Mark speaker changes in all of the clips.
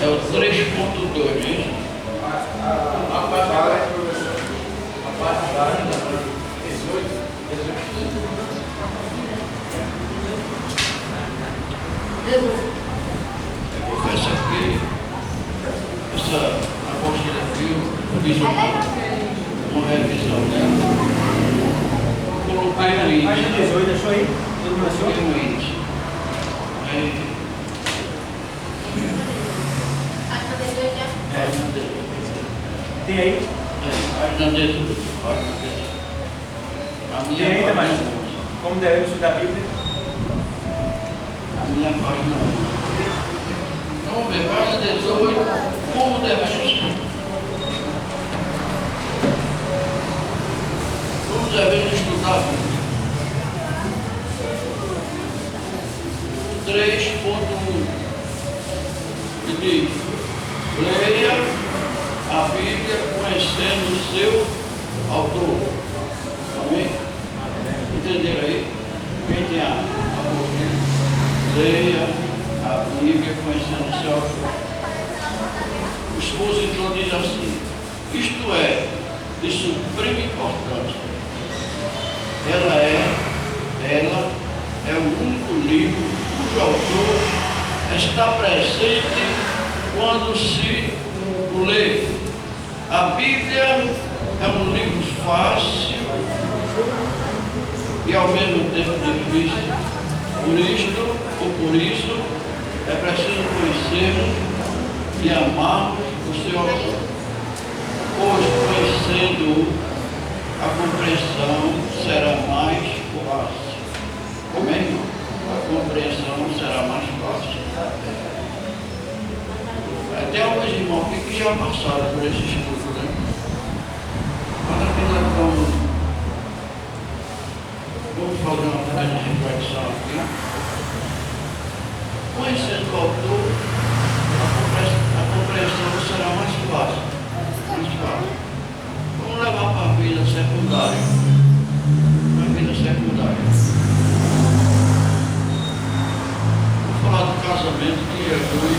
Speaker 1: É o 3.2, isso? A parte baixa, 18. Porque essa aqui, essa apostila aqui, eu fiz uma revisão dela. Coloquei no índice.
Speaker 2: Página 18, deixou aí?
Speaker 1: Coloquei no índice. Aí,
Speaker 2: Tem aí?
Speaker 1: página 18. A minha
Speaker 2: Tem aí
Speaker 1: página
Speaker 2: também?
Speaker 1: 11.
Speaker 2: Como devemos estudar a Bíblia?
Speaker 1: A minha página 11. Vamos ver, página 18. Como devemos estudar? Como devemos estudar a Bíblia? 3.1. Que diz: leia a Bíblia conhecendo o seu autor. Amém? Entenderam aí? Quem tem a apostila? Leia a Bíblia conhecendo o seu autor. O expositor diz assim: isto é de suprema importância. Ela é o único livro cujo autor está presente quando se o lê. A Bíblia é um livro fácil e ao mesmo tempo difícil. Por isso, é preciso conhecermos e amarmos o seu autor. Pois, conhecendo-o, a compreensão será mais fácil. Como é, irmão? A compreensão será mais fácil. Até alguns irmãos aqui que já passaram por esse estudo, né? Mas aqui nós vamos fazer uma breve reflexão aqui. Conhecendo o autor, a compreensão será mais fácil. Mais fácil. Vamos levar para a vida secundária. Para a vida secundária. Vou falar do casamento que Jesus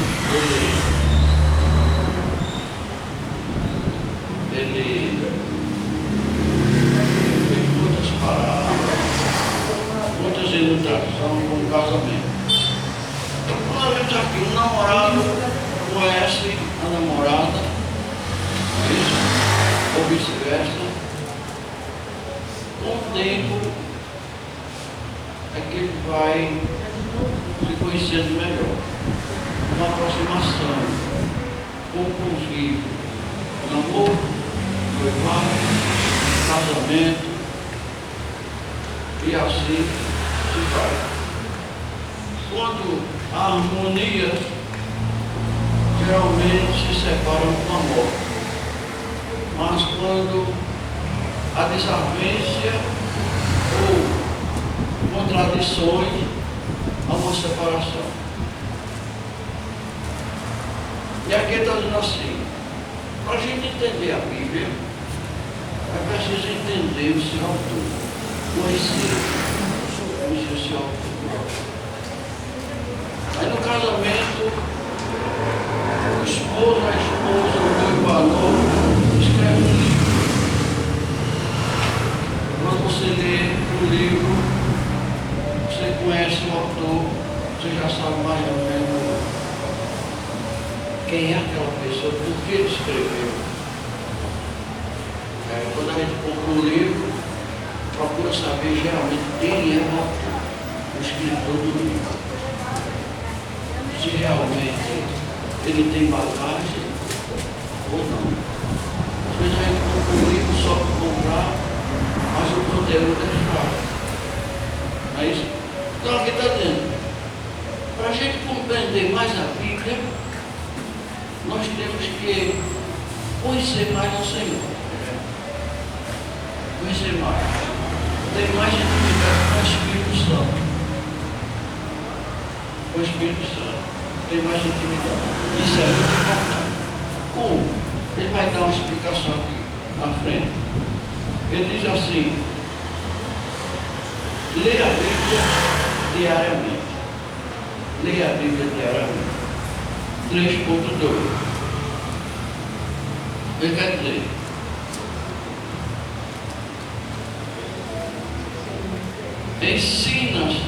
Speaker 1: ele fez muitas parábolas, muitas ilustrações com o casamento. Nós vemos aqui, um namorado conhece a namorada, isso, ou vice-versa. Com o tempo é que ele vai se conhecendo melhor. Uma aproximação, um convívio, namoro, noivado, casamento, e assim se vai. Quando a harmonia, geralmente se separam com a morte. Mas quando a desavença ou contradições, há uma separação. E aqui está dizendo assim: para a gente entender a Bíblia, é preciso entender o seu autor, conhecer o seu autor. Aí no casamento, o esposo, a esposa, o noivo, a noiva, escreve um livro. Quando você lê o livro, você conhece o autor, você já sabe mais ou menos quem é aquela pessoa, por que ele escreveu. Quando a gente compra um livro, procura saber geralmente quem é o autor, o escritor do livro. Se realmente ele tem bagagem ou não. Às vezes a gente compra um livro só para comprar, mas o conteúdo é fraco. Não é isso? Então aqui está dizendo, para a gente compreender mais a Bíblia, nós temos que conhecer mais o Senhor. Conhecer mais. Ter mais intimidade com o Espírito Santo. Com o Espírito Santo. Ter mais intimidade. Isso é muito importante. Como? Ele vai dar uma explicação aqui na frente. Ele diz assim: leia a Bíblia diariamente. Leia a Bíblia diariamente. 3.2. Ele quer dizer, estima-se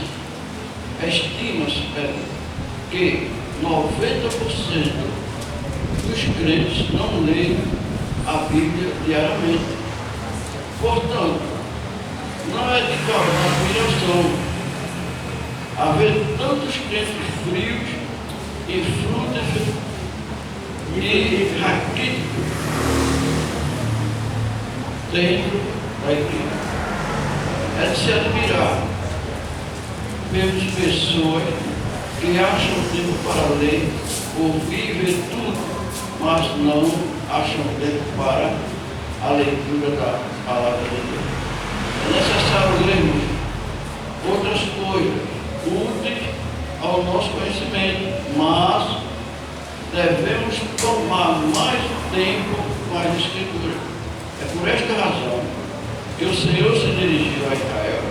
Speaker 1: que 90% dos crentes não leem a Bíblia diariamente. Portanto, não é de causar admiração haver tantos crentes frios, infrutíferos e raquíticos dentro da igreja. É de se admirar pelas pessoas que acham tempo para ler, ouvir e ver tudo, mas não acham tempo para a leitura da palavra de Deus. É necessário lermos outras coisas úteis ao nosso conhecimento, mas devemos tomar mais tempo com as Escrituras. É por esta razão que o Senhor se dirigiu a Israel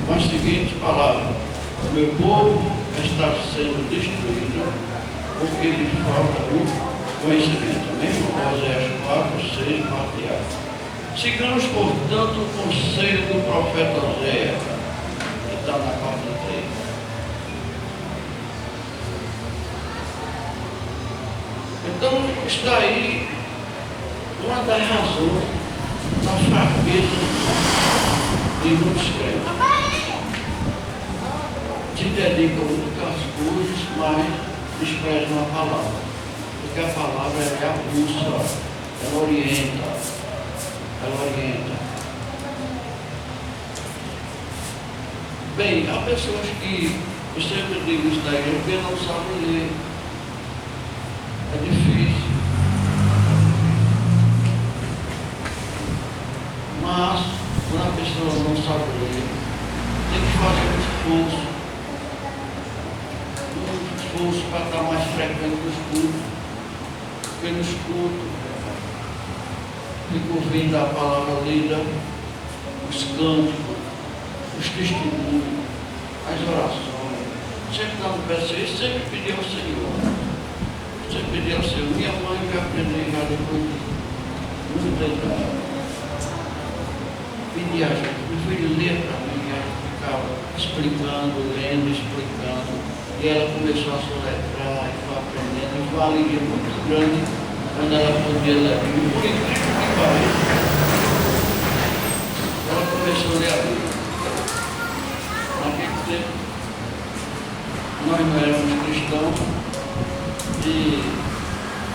Speaker 1: com as seguintes palavras: meu povo está sendo destruído porque lhe falta o conhecimento. Amém? Oséias 4, 6, 4 e 8. Sigamos, portanto, o conselho do profeta Oséias, que está na parte 3. Então, está aí uma das razões da fraqueza de muitos crentes. Se dedicam muito às coisas, mas desprezam a palavra. Porque a palavra é a bússola, ela orienta. Bem, há pessoas que, eu sempre digo isso da igreja, porque não sabem ler. É difícil. Mas, quando a pessoa não sabe ler, tem que fazer um esforço para estar mais frequente nos cultos. Porque nos cultos, fica ouvindo a palavra lida, os cânticos, os testemunhos, as orações. Sempre dá um pedaço, sempre pedir ao Senhor. Minha mãe vai aprender já depois de muita idade. Pedir a gente, meu filho ler para mim, ela ficava explicando, lendo, explicando. E ela começou a soletrar e foi aprendendo. E foi uma alegria muito grande quando ela podia ler. E por incrível que pareça, ela começou a ler a Bíblia. Naquele tempo, nós não éramos cristãos e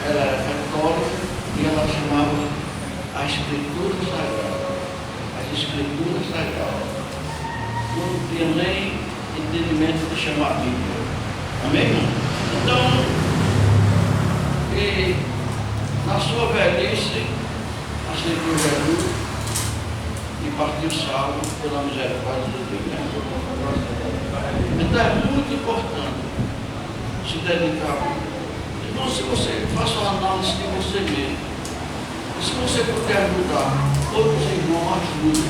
Speaker 1: ela era católica e ela chamava a Escritura Sagrada. As Escrituras Sagradas. Não tinha nem entendimento de chamar a Bíblia. Amém? Então, na sua velhice, aceitou Jesus e partiu salvo pela misericórdia de Deus. Então é muito importante se dedicar a Bíblia. Então, se você faça uma análise de você mesmo, e se você puder ajudar outros irmãos, ajude.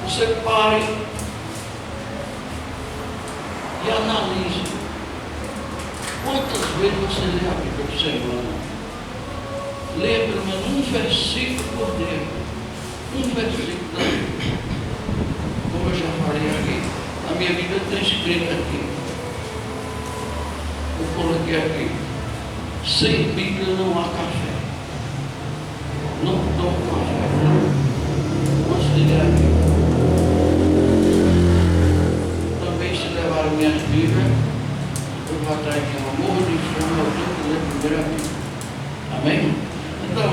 Speaker 1: Você pare e analise quantas vezes você lê a Bíblia por semana. Leia pelo menos um versículo por dia. Um versículo da Bíblia. Como eu já falei aqui, a minha Bíblia está escrita aqui. Eu coloquei aqui: sem Bíblia não há café. Não tomo café. Não se ler a Bíblia. Também se levaram minhas Bíblias, eu vou atrás de um amor de fome, eu tenho que ler primeiro a Bíblia. Amém? Então,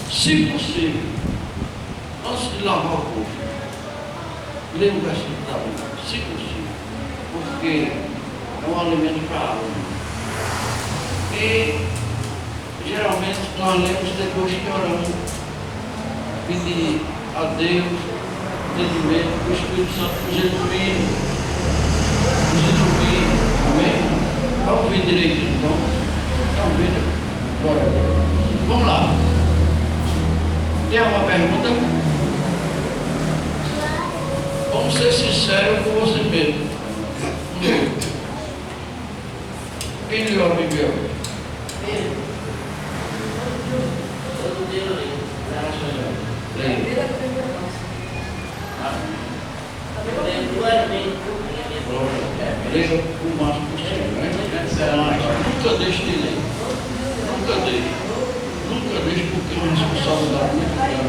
Speaker 1: se possível, antes de lavar o corpo, leia um versículo da Bíblia, se possível, porque é um alimento para a alma. E geralmente nós lemos depois que oramos, pedir a Deus entendimento do Espírito Santo nos ilumine. Amém? Está ouvindo direito, então? Está ouvindo? Glória a Deus. Vamos lá. Tem alguma pergunta? Vamos ser sinceros com você mesmo. Quem leu a Bíblia? Leia. Leia o máximo possível, né? Mas nunca deixe de ler. Nunca deixe. Nunca deixe, porque é uma responsabilidade muito grande.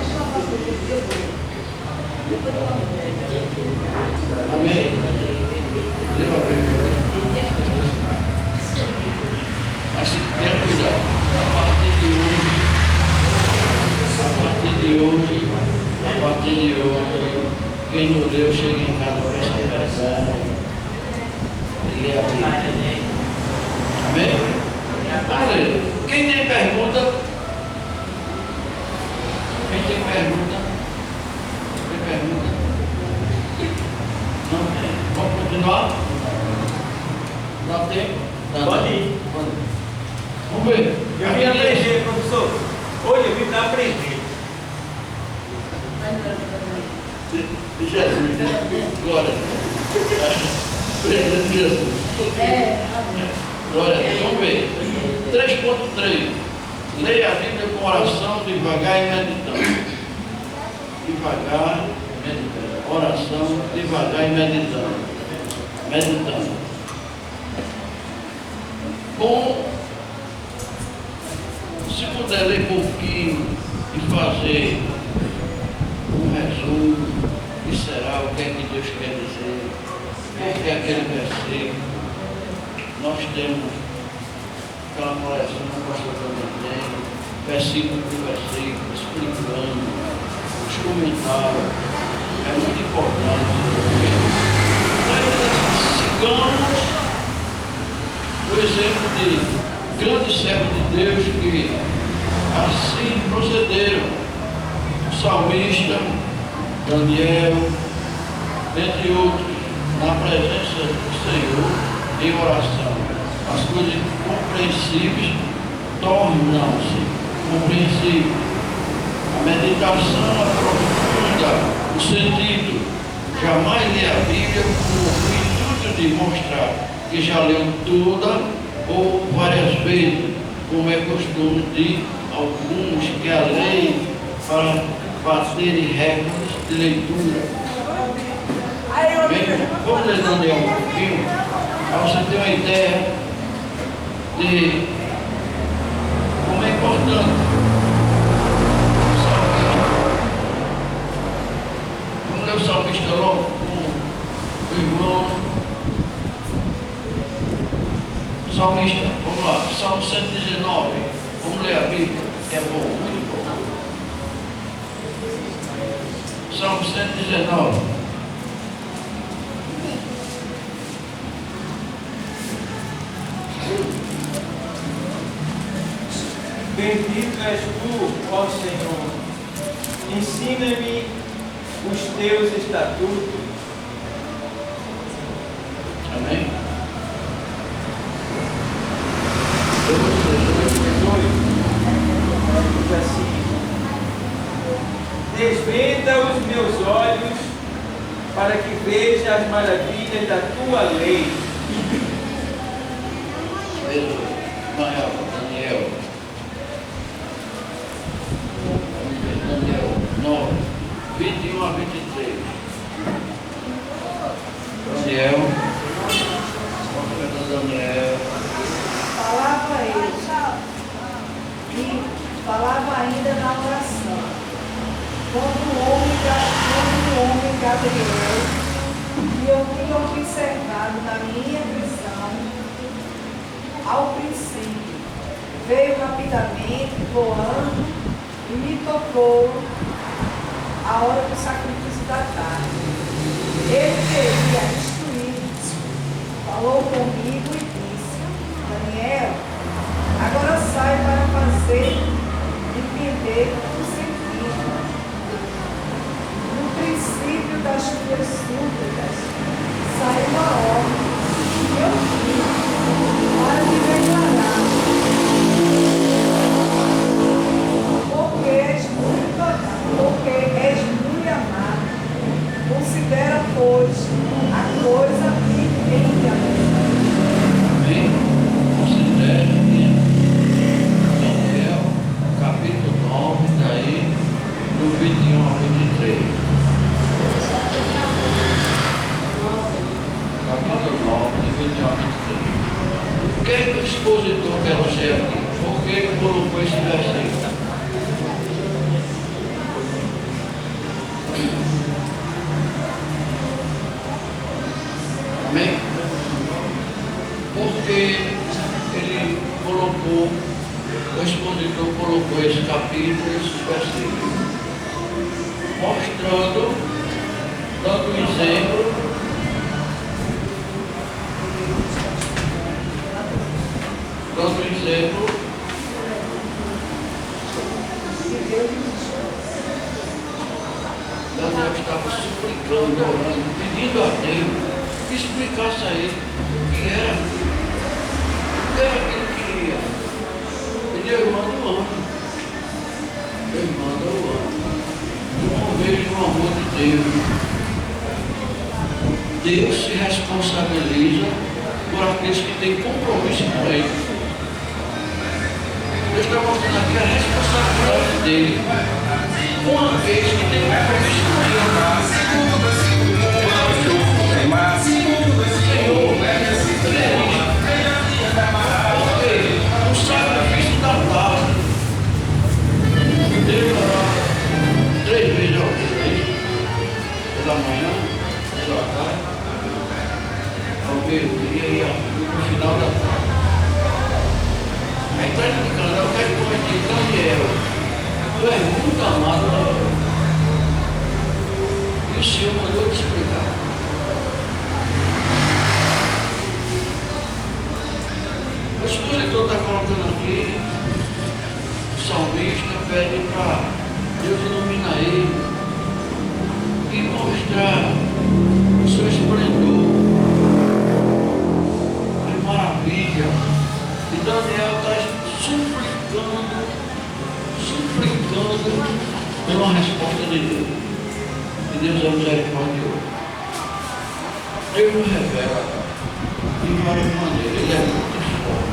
Speaker 1: Amém? Leva a Bíblia. Mas se tenha cuidado, a partir de hoje, quem não leu, chega em casa para essa versão. Lê a Bíblia. Amém? Aleluia. Quem tem pergunta? Quem tem pergunta? Tem pergunta? Não tem. Vamos continuar? Não tem?
Speaker 2: Pode ir.
Speaker 1: Vamos ver.
Speaker 2: Eu vim aprender, professor. Hoje eu vim para aprender.
Speaker 1: Jesus. Glória. Jesus. Glória a Deus. Vamos ver. 3.3. Leia a Bíblia com oração, devagar e meditando. Devagar, meditando. Oração, devagar e meditando. Meditando. Bom, se puder ler pouquinho e fazer um resumo, que será o que é que Deus quer dizer, o que é aquele versículo. Nós temos aquela coleção que o pastor também tem, versículo por versículo, explicando, os comentários. É muito importante. Sigamos o exemplo de grandes servos de Deus que assim procederam. O salmista, Daniel, entre outros, na presença do Senhor, em oração. As coisas compreensíveis tornam-se compreensíveis. A meditação aprofunda o sentido. Jamais lê a Bíblia com o intuito de mostrar que já leu toda ou várias vezes, como é costume de alguns que a leem para baterem recordes de leitura. Bem, vamos ler Daniel um pouquinho, para você ter uma ideia de como é importante o salmista. Vamos ler o salmista logo com o irmão. Salmista, vamos lá, Salmo 119, vamos ler a Bíblia, que é bom, muito bom. Salmo 119.
Speaker 2: Bendito és tu, ó Senhor. Ensina-me os teus estatutos.
Speaker 1: Amém?
Speaker 2: Diz assim: desvenda os meus olhos para que veja as maravilhas da tua lei.
Speaker 1: Daniel 9, 21 a 23. Daniel.
Speaker 3: Falava ainda na oração, quando o homem Gabriel, que eu tinha observado na minha visão, ao princípio, veio rapidamente, voando, e me tocou a hora do sacrifício da tarde. Ele queria instruir, falou comigo e disse: Daniel, agora sai para fazer entender o sentido. No princípio das tuas súplicas saiu a ordem que eu fiz para te declarar, porque és muito amado. Considera, pois, a coisa que tem de
Speaker 1: Amém? o expositor colocou esse capítulo, esses versículos, mostrando, dando um exemplo, Daniel estava suplicando, orando, pedindo a Deus que explicasse a ele o que era que ele queria. Ele é irmão do ano. Irmão do ano. Eu não vejo o amor de Deus. Deus se responsabiliza por aqueles que têm compromisso com Ele. Deus está mostrando aqui a responsabilidade dele. Uma vez que tem compromisso com Ele. Senhor, porque o sacrifício da palavra, Deus orava 3 vezes ao dia, pela manhã, pela tarde, ao meio-dia e no final da tarde. Aí está indicando, eu quero comentar, Daniel, tu és muito amado, Daniel. E o Senhor mandou te explicar. O expositor está colocando aqui, o salmista pede para Deus iluminar ele e mostrar o seu esplendor, a maravilha. E Daniel está suplicando pela resposta de Deus. E Deus é misericordioso. Deus nos revela de várias maneiras. Ele é muito forte.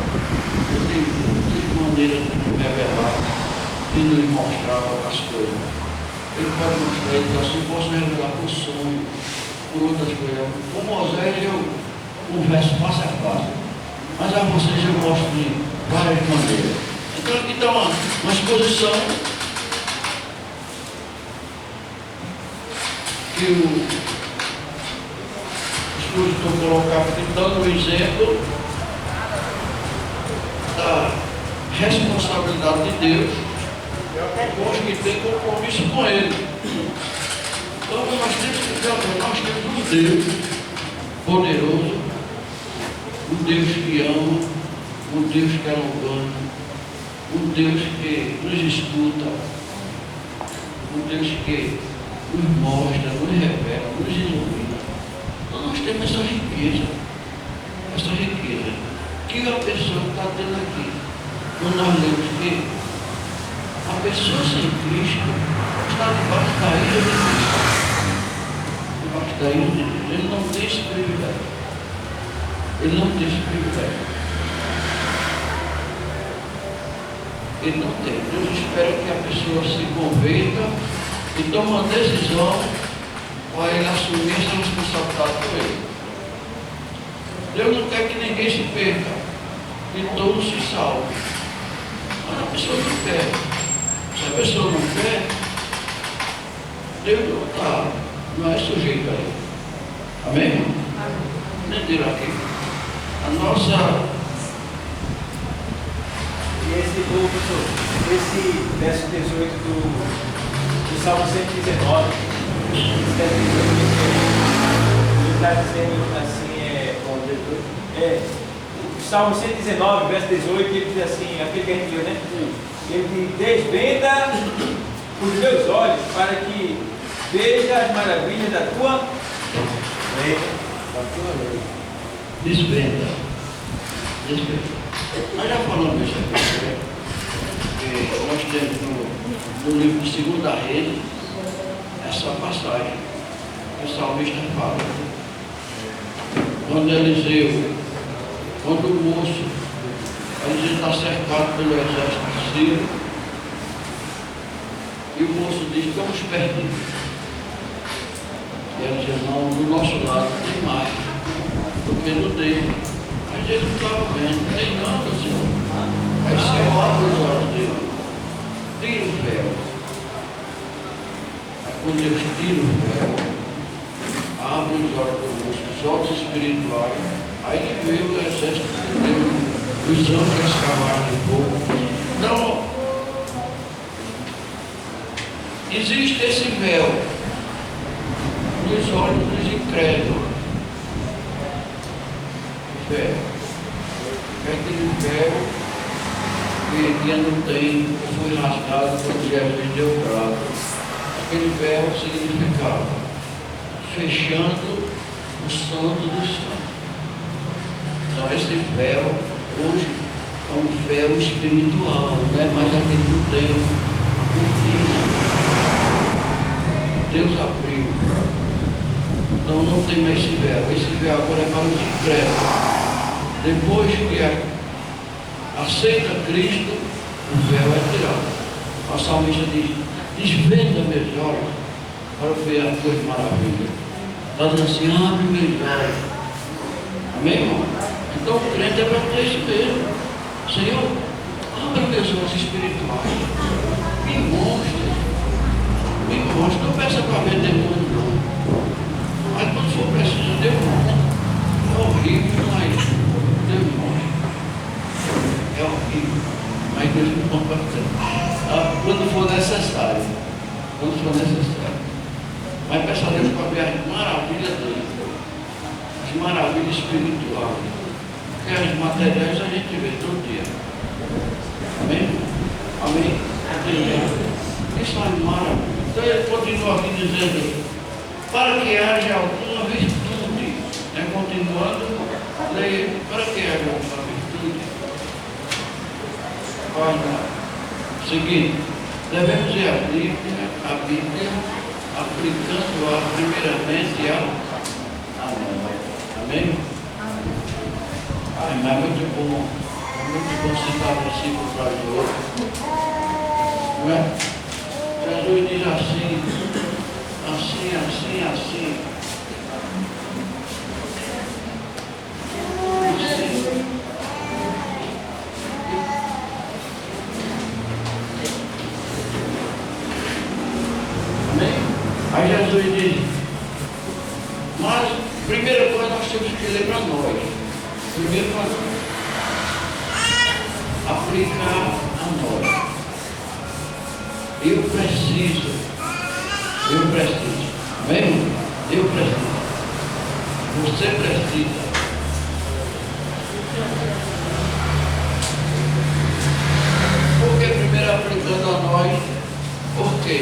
Speaker 1: Ele tem muitas maneiras de nos revelar e nos mostrar as coisas. Ele pode mostrar, ele diz assim, posso revelar por sonho, por outras coisas. Com Moisés eu converso passo a passo. Mas a vocês eu mostro de várias maneiras. Então aqui está uma exposição que o expositor colocava aqui, dando um exemplo da responsabilidade de Deus com os que têm compromisso com Ele. Então nós temos que ver, nós temos um Deus poderoso, um Deus que ama, um Deus que é longânimo, um Deus que nos escuta, um Deus que nos mostra, nos revela, nos ilumina. Então nós temos essa riqueza que a pessoa está tendo aqui. Quando nós lemos que a pessoa sem Cristo está debaixo da ira de Cristo. Debaixo da ira de Deus. Ele não tem esse privilégio. Ele não tem esse privilégio. Ele não tem. Deus espera que a pessoa se converta e tome uma decisão para ele assumir essa responsabilidade com ele. Deus não quer que ninguém se perca e todos se salvem. Mas a pessoa não quer. Se a pessoa não quer, Deus não é sujeito a ele. Amém? Entenderam aqui? A nossa.
Speaker 2: E esse verso 18 do Salmo 119, ele está dizendo assim, o Salmo 119, verso 18, ele diz assim, aquele que a gente viu, né? Ele desvenda os meus olhos para que veja as maravilhas da tua lei.
Speaker 1: Desvenda. Nós já falamos isso aqui, né? Nós temos no livro de 2 Reis essa passagem que o salmista fala. Quando Eliseu, quando o moço, Eliseu está cercado pelo exército sírio, e o moço diz, estamos perdidos. E Eliseu, não, do nosso lado tem mais do que no dele. Mas ele não estava vendo, não tem nada, Senhor. Aí o Senhor abre os olhos dele, tira o véu. Aí quando Deus tira o véu, abre os olhos do moço, os olhos espirituais, aí ele vê o exército de Deus os anjos cavalos de fogo. Então, existe esse véu nos olhos dos incrédulos. Véu. É aquele véu que não tem, foi rasgado quando Jesus deu prazo. Aquele véu significava fechando o santo dos santos. Então esse véu hoje é um véu espiritual, não é mais aquele do tempo. Deus abriu. Então não tem mais esse véu. Esse véu agora é para os incrédulos. Depois que aceita Cristo, o véu é tirado. O salmista diz: desvenda meus olhos para ver as tuas maravilhas. Está dizendo assim: abre meus olhos. Amém, irmão? Então o crente é para ter isso mesmo. Senhor, abre meus olhos espirituais. Me mostre. Não peça para ver demônio, não. Mas quando for preciso, demônio. É horrível, mas demônio. É horrível. Mas Deus não compartilha. Quando for necessário. Quando for necessário. Mas peça a Deus para ver as maravilhas dele. As maravilhas espirituais. Porque as materiais a gente vê todo dia. Amém? Amém? Isso é maravilha. Então ele continua aqui dizendo: para que haja alguma virtude. Continuando, leia: para que haja alguma virtude. Página seguinte: devemos ir à Bíblia, aplicando-a primeiramente ao amor. Amém? Mas é muito bom citar versículo para o outro. Não é? Jesus diz assim, assim. Amém? Aí Jesus diz: mas, primeira coisa, nós temos que ler para nós. Primeiro para nós. Aplicar a nós. Eu preciso. Amém? Eu preciso. Você precisa. Por que primeiro aplicando a nós? Por quê?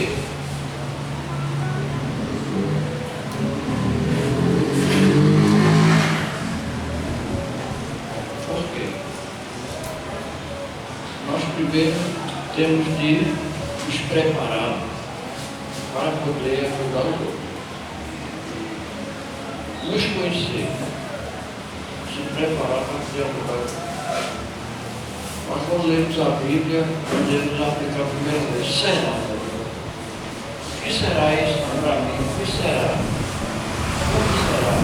Speaker 1: Por quê? Nós primeiro temos de nos preparar para poder ajudar o outro. Nos conhecer. Se preparar para poder ajudar o outro. Nós quando lemos a Bíblia, podemos aplicar a primeira vez. Será? O que será isso para mim? O que será? Como será?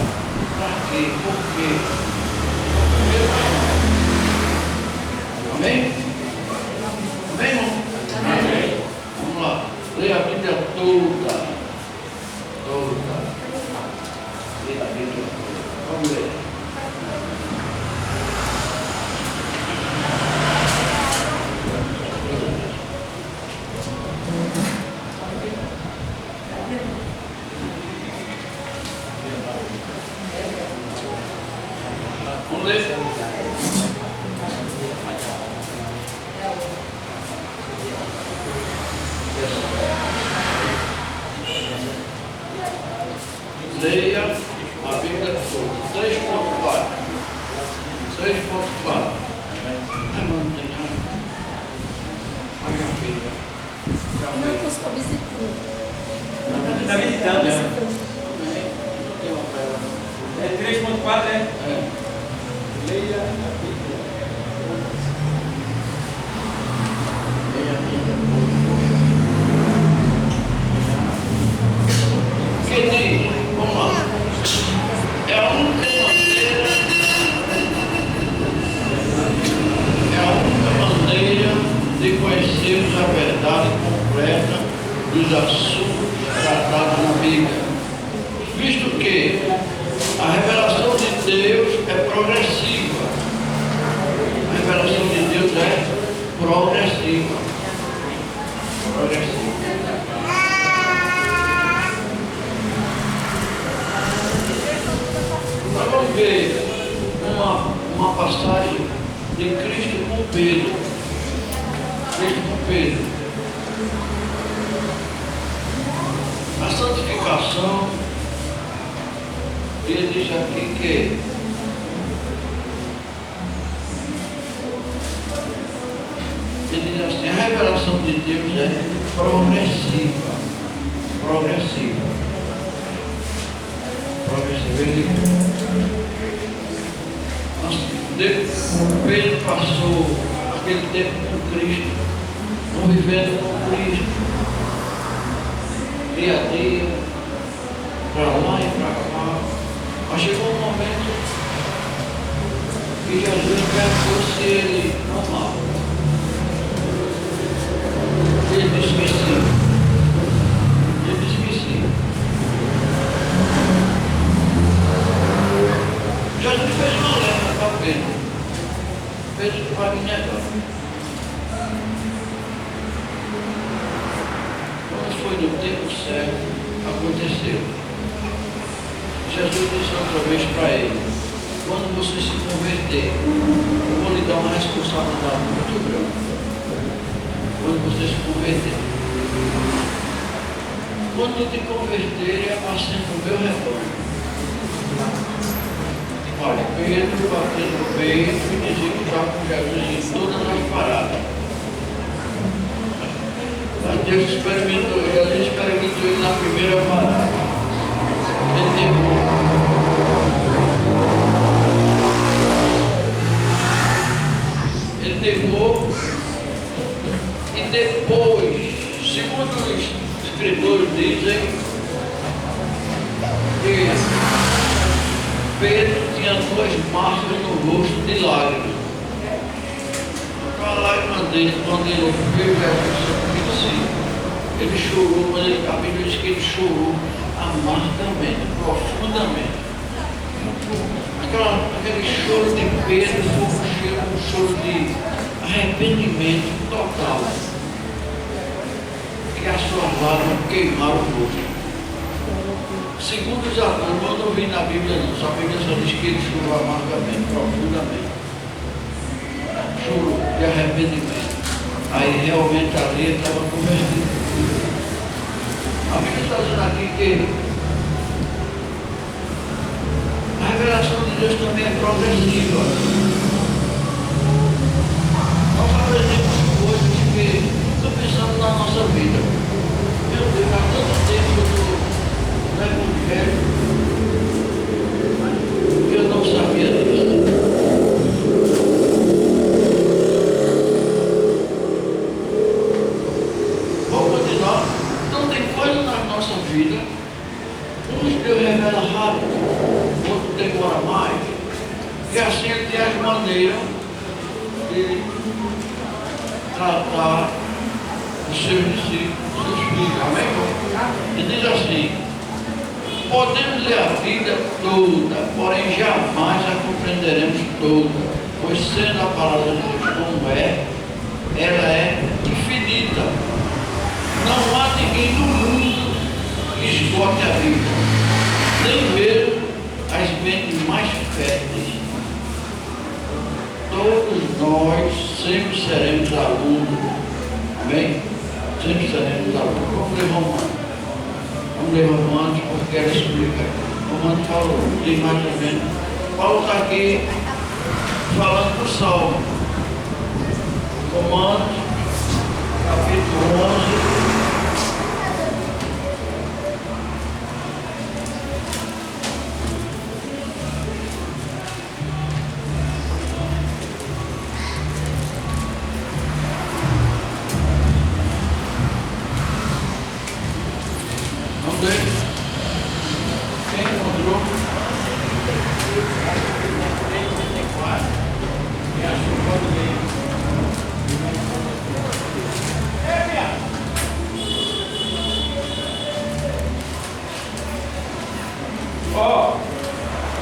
Speaker 1: Para quê? Por quê? Amém? Amém, irmão? Amém. Vamos lá. Leia a Bíblia toda. Leia a Bíblia toda. Vamos ler. Vamos ler. Leia a Bíblia toda. 3.4. Não tem nada. Olha a Bíblia.
Speaker 4: Não, eu estou visitando.
Speaker 2: Está visitando, né? É 3.4, né? Leia a Bíblia.
Speaker 1: Que diz? Vamos lá. É a única maneira de conhecermos a verdade completa dos assuntos tratados na Bíblia. Visto que a revelação de Deus é progressiva. A revelação progressiva. Progressiva. Nós vamos ver uma passagem de Cristo com Pedro. Cristo com Pedro. A santificação, ele diz aqui que ele diz assim, a revelação de Deus é progressiva. Progressiva. Pedro passou aquele tempo com Cristo, convivendo com Cristo, dia a dia, para lá e para cá. Mas chegou um momento que Jesus perguntou se ele não amava. Ele disse que sim. Ele disse que sim. Jesus fez uma leva para Pedro. Pedro vai me negar. Quando foi no tempo certo, aconteceu. Jesus disse outra vez para ele, quando você se converter, eu vou lhe dar uma responsabilidade muito grande. Quando você se converter. Quando te converter, apacenta o meu rebanho. Olha, Pedro batendo no peito e dizia que estava com Jesus em todas as paradas. Mas Jesus experimentou ele na primeira parada. Ele negou e depois, segundo os escritores dizem, que Pedro tinha 2 marcas no rosto de lágrimas. A lágrima dele, quando ele viu Jesus, ele chorou, mas a Bíblia diz que ele chorou amargamente, profundamente. Aquele choro de Pedro foi um choro de arrependimento total. Que as suas lágrimas queimaram o rosto. Segundo os atores, eu não vi na Bíblia não, só a Bíblia só diz que ele chorou amargamente, profundamente. Chorou de arrependimento. Aí realmente ali ele estava convertido. A Bíblia está dizendo aqui que a revelação de Deus também é progressiva. Nós aprendemos coisas que estou pensando na nossa vida. Meu Deus, há tanto tempo eu estou no Evangelho que eu não sabia disso. Vamos continuar. Então tem coisas na nossa vida, uns Deus revela rápido, outros demora mais, e assim ele tem as maneiras de tratar os seus discípulos, os seus filhos, amém? Ele diz assim, podemos ler a vida toda, porém jamais a compreenderemos toda, pois sendo a palavra de Deus como é, ela é infinita. Não há ninguém no mundo que esgote a vida, nem mesmo as mentes mais férteis. Todos nós sempre seremos alunos, amém? Sempre seremos alunos. Vamos ler Romanos. Vamos ler Romanos porque ela explica. Romanos falou, diz mais ou menos. Paulo está aqui falando do Salmo. Romanos, capítulo 11. Quem encontrou? E acho que pode ler. Ó,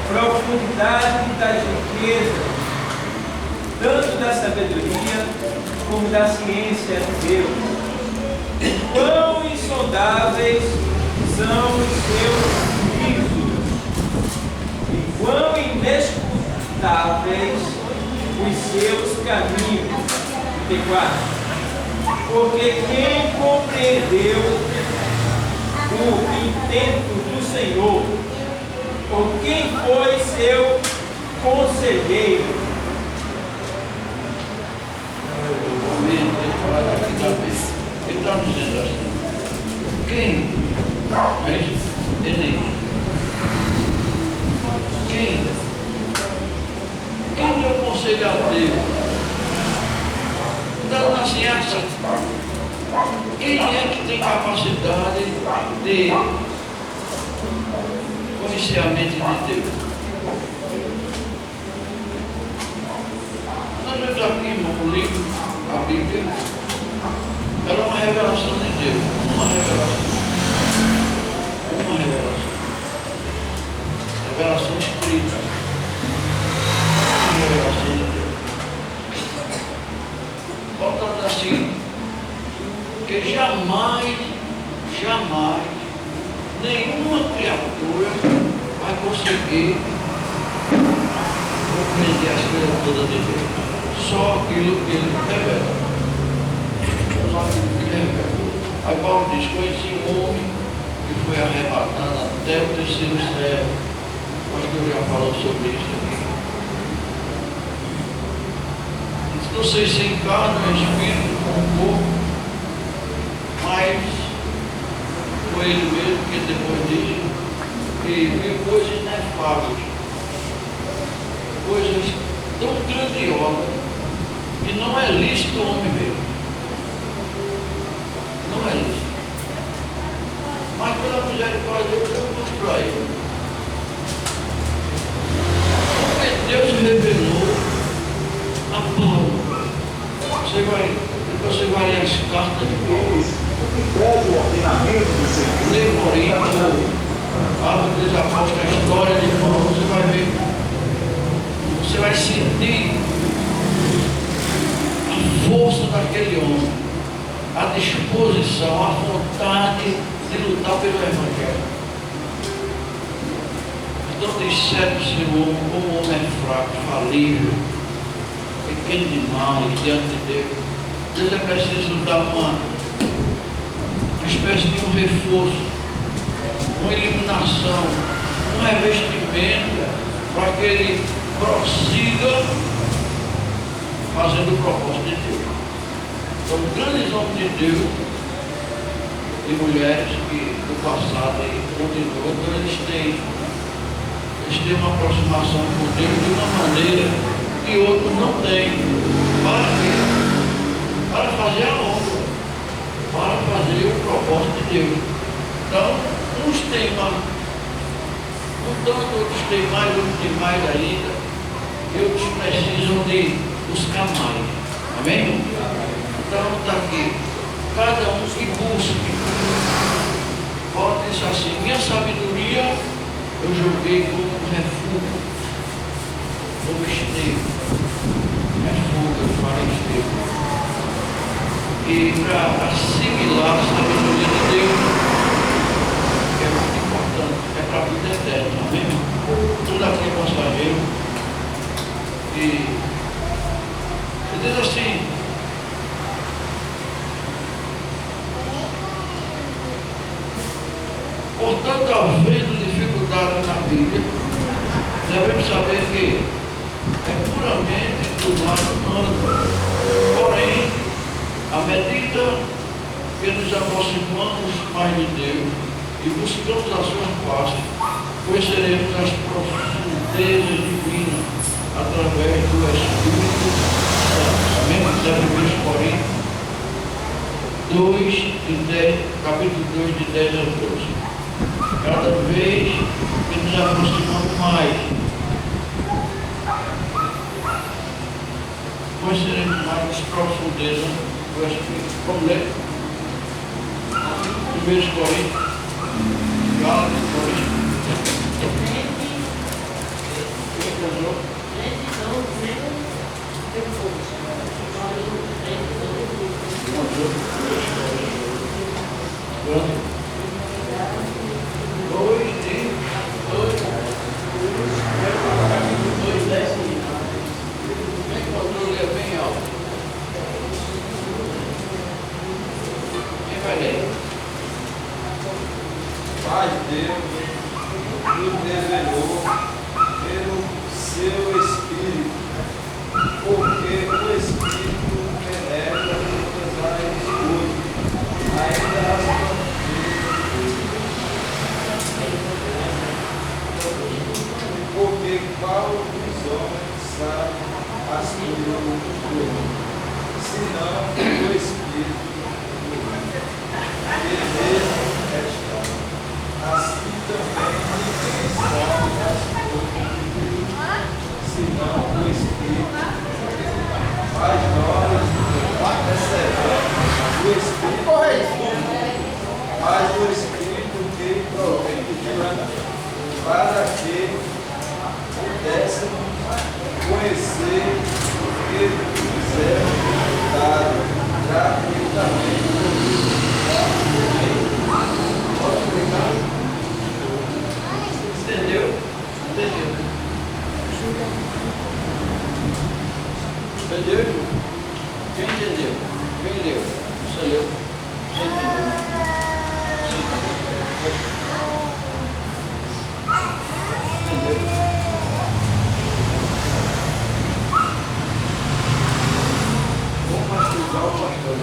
Speaker 1: profundidade das riquezas
Speaker 2: tanto da sabedoria como da ciência de Deus. Quão insondáveis são os seus juízos, e quão inescrutáveis os seus caminhos. 34. Porque quem compreendeu o intento do Senhor, ou quem foi seu conselheiro?
Speaker 1: Ele está dizendo assim: quem? Quem deu conselho a Deus? Então, assim, quem é que tem capacidade de conhecer a mente de Deus? Nós vemos aqui no livro, a Bíblia, ela é uma revelação de Deus, uma revelação. Revelação escrita. Revelação de Deus. Voltando assim, que jamais nenhuma criatura vai conseguir compreender as coisas todas de Deus. Só aquilo que ele revela. Só aquilo que ele revela. Aí Paulo diz: conheci um homem que foi arrebatado até o terceiro céu. Acho que eu já falou sobre isso aqui. Vocês se encarnam em espírito com o corpo, mas foi ele mesmo que depois disso que viu coisas inefáveis, coisas tão grandiosas que não é lícito o homem ver. Não é lícito. Mas pela misericórdia de Deus, eu mostro a ele. Porque Deus revelou a Paulo. Você vai ler as cartas de Paulo.
Speaker 5: O ordenamento do Senhor.
Speaker 1: Ler Corinto, Atos dos Apóstolos, a história de Paulo, você vai ver. Você vai sentir a força daquele homem, a disposição, a vontade de lutar pelo Evangelho. Então disseram-se o homem, como o homem é fraco, falível, pequeno demais diante de Deus. Deus é preciso dar uma espécie de um reforço, uma iluminação, um revestimento para que ele prossiga fazendo o propósito de Deus. Então, grandes homens de Deus e mulheres que do passado e continuam, então eles têm uma aproximação com Deus de uma maneira que outros não têm. Para quê? Para fazer a obra, para fazer o propósito de Deus. Então, uns têm um tanto, outros têm mais, outros têm mais ainda, e outros precisam de buscar mais. Amém? Então, está aqui. Cada um que busque. Paulo disse assim: minha sabedoria eu joguei como um refúgio, como esteio. Refúgio para esteio. E para assimilar a sabedoria de Deus, que é muito importante, é para a vida eterna, amém? Tudo aqui é passageiro. E diz assim: portanto, havendo dificuldade na Bíblia, devemos saber que é puramente do lado humano. Porém, à medida que nos aproximamos mais de Deus e buscamos a sua face, conheceremos as profundezas divinas através do Espírito Santo. Amém? 1 Coríntios 2, capítulo 2, de 10 a 12. Cada vez que nos aproximamos mais, conheceremos mais as profundezas do Espírito. Vamos ler? 1 Coríntios, Gálatas, Coríntios.
Speaker 2: revelou pelo seu Espírito, porque o Espírito penetra todas as coisas, ainda as porque qual dos homens sabe as coisas do homem, senão o Espírito ele mesmo está. Assim também ninguém sabe as coisas de Deus, senão o Espírito. Mas nós recebemos o Espírito, mas o Espírito que provém de Deus, para que pudéssemos conhecer o que fizemos dado gratuitamente. Pode explicar?
Speaker 1: Entendeu? Entendeu? Entendeu? Quem entendeu? Quem leu? Você leu? Você entendeu? Entendeu? Vamos mastigar o pastor.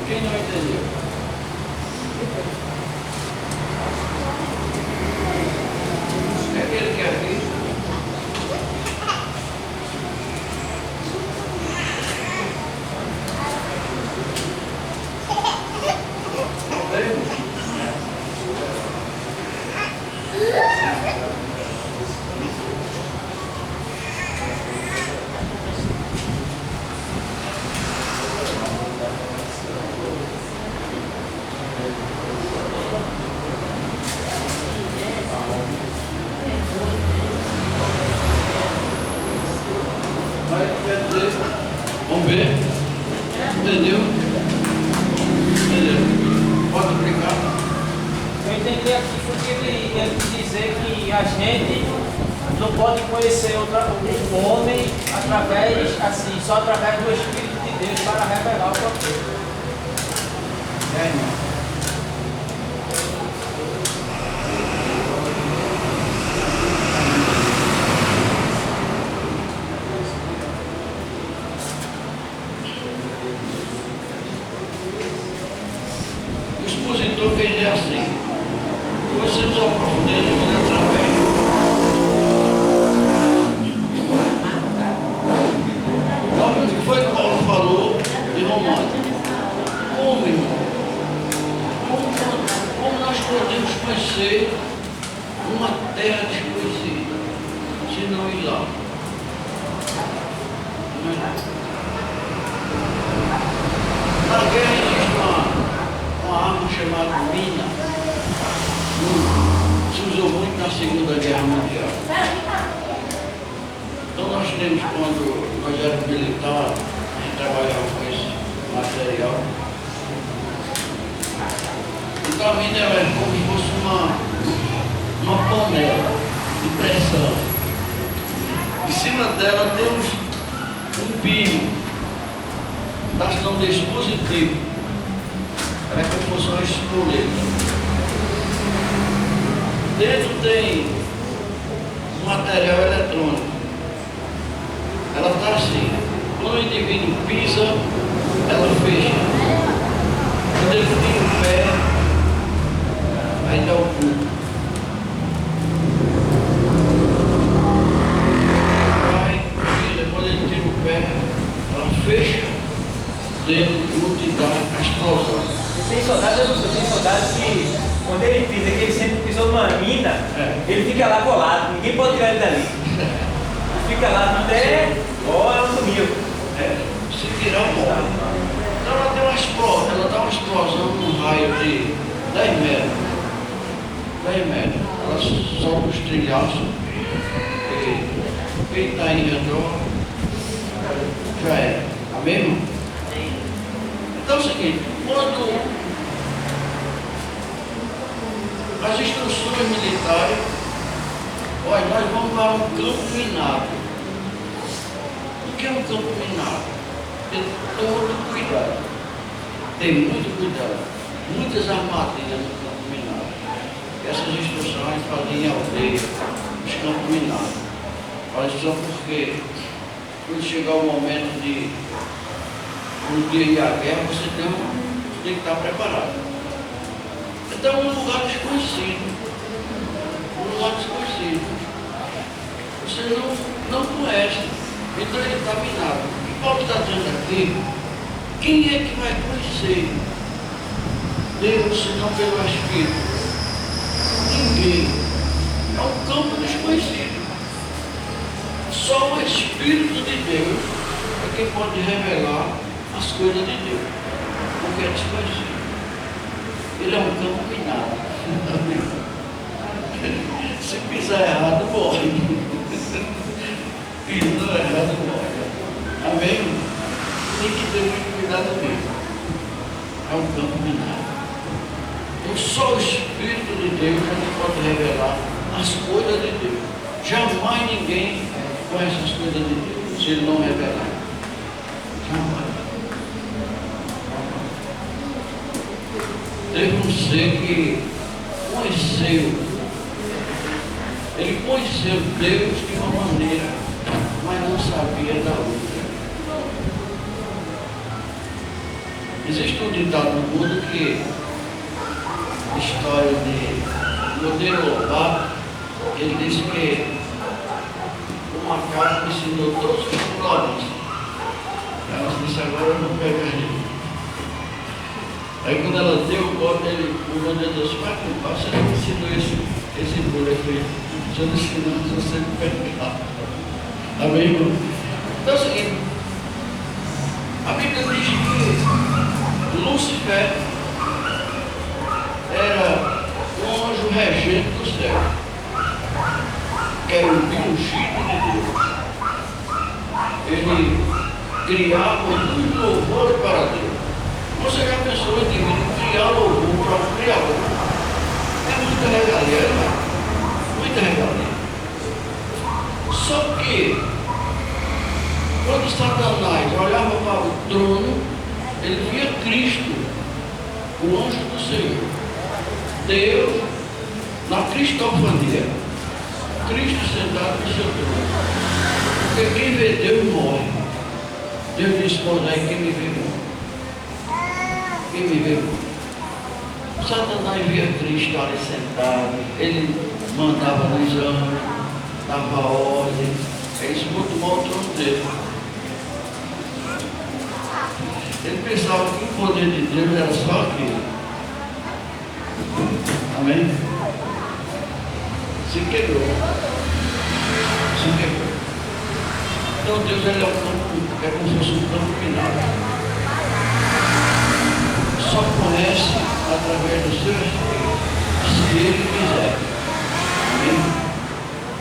Speaker 1: Quem não entendeu? É que ele quer vir. Vamos ver? Entendeu? Entendeu? Pode aplicar?
Speaker 6: Eu entendi aqui porque ele quis dizer que a gente não pode conhecer um homem através, assim, só através do Espírito de Deus para revelar o próprio.
Speaker 1: É, irmão. O expositor fez dizer assim: você nos aprofundei de maneira através. Olha o que foi que Paulo falou de Romanos. Como, irmão? Como nós podemos conhecer uma terra desconhecida se não ir lá? Não é? Na guerra existe uma arma chamada mina. Se usou muito na Segunda Guerra Mundial. Então nós temos, quando nós éramos militares, a gente trabalhava com esse material. Então a mina ela é como se fosse uma panela de pressão. Em cima dela temos um pino. Ação desse positivo. Ela é como se fosse uma espoleta. Dentro tem um material eletrônico. Ela está assim. Quando o indivíduo pisa, ela fecha. Quando ele tira o pé, aí dá o pulo. Vai, vira. Quando ele tira o pé, ela fecha. Dentro do que dá a explosão.
Speaker 2: Tem soldado que, quando ele pisa, que ele sempre pisou numa mina, ele fica lá colado, ninguém pode tirar ele dali. Fica lá até hora no domingo.
Speaker 1: Se tirar o morre. Então ela tem uma explosão, ela dá uma explosão num raio de 10 metros. 10 metros. Ela solta os trilhaços. E quem está em redor já é. Amém, irmão? Então é o seguinte, quando as instruções militares, olha, nós vamos para um campo minado. O que é um campo minado? Tem todo cuidado. ter muito cuidado, muitas armadilhas no campo minado. Essas instruções fazem em aldeia, os campos minados. Mas só porque, quando chegar o momento de um dia ir à guerra, você tem que estar preparado. Então, um lugar desconhecido. Um lugar desconhecido. Você não conhece. Então, ele está minado. O que Paulo está dizendo aqui, quem é que vai conhecer Deus, senão pelo Espírito? Ninguém. É um campo desconhecido. Só o Espírito de Deus é quem pode revelar as coisas de Deus, porque é desconhecido. Ele é um campo minado. Se pisar errado, morre. Pisar errado, morre. Amém? Tem que ter muito cuidado mesmo. É um campo minado. Então só o Espírito de Deus é que pode revelar as coisas de Deus. Jamais ninguém conhece as coisas de Deus se ele não revelar. Jamais. Teve um ser que conheceu, ele conheceu Deus de uma maneira, mas não sabia da outra. Existe um ditado no mundo que a história de Monteiro Lobato, ele disse que o macaco ensinou todos os exploradores. Ela disse, agora eu não pego a gente. Aí quando ela deu o golpe, o Monteiro disse, mas você não ensinou esse bolo aqui. Se eu não ensinou, você não pegar. Amém, irmão? Então é o seguinte, a Bíblia diz que Lúcifer era um anjo regente do céu, que era o ungido de Deus. Ele criava muito louvor para Deus. Você já pensou em criar louvor para o Criador? É muita regalia, não é? Muita regalia. Só que, quando Satanás olhava para o trono, ele via Cristo, o anjo do Senhor. Deus, na cristofania, Cristo sentado no seu trono. Porque quem vê Deus morre. Deus disse para Moisés, quem me vê morre. Quem me vê morre. Satanás via Cristo ali sentado, ele mandava nos anjos, dava ordem, eles muito mal o trono dele. Ele pensava que o poder de Deus era só aquilo. Amém? Se quebrou. Se quebrou. Então Deus ele é um campo, é como se fosse um campo minado. Só conhece através do seu Espírito, se ele quiser. Amém?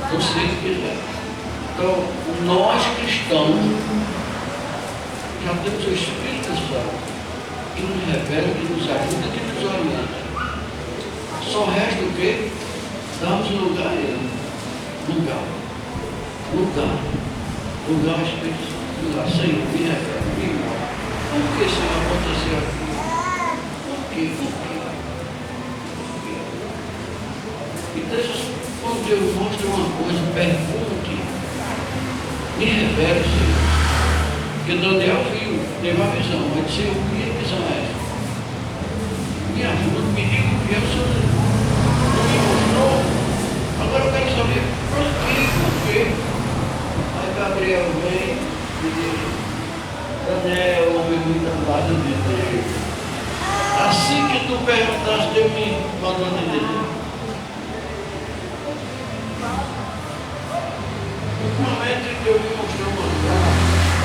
Speaker 1: Então, se ele quiser. Então, nós cristãos já temos o Espírito Santo que nos revela, que nos ajuda, que nos orienta. Só resta o quê? Damos lugar a ele. Lugar ao Espírito Santo. Lugar. Senhor, me revela, me mostra. Por que isso aconteceu aqui? Por quê? Então, quando Deus mostra uma coisa, pergunte. Me revela, Senhor. Porque Daniel viu, teve uma visão, mas disse, Senhor, que visão é essa? Me ajuda, me diga o que é o Senhor. Não me mostrou. Agora eu quero saber por quê? Aí Gabriel vem e diz, Daniel, homem muito amado de Deus. Assim que tu perguntaste, Deus me mandou te dizer. No momento em que eu me mostrou uma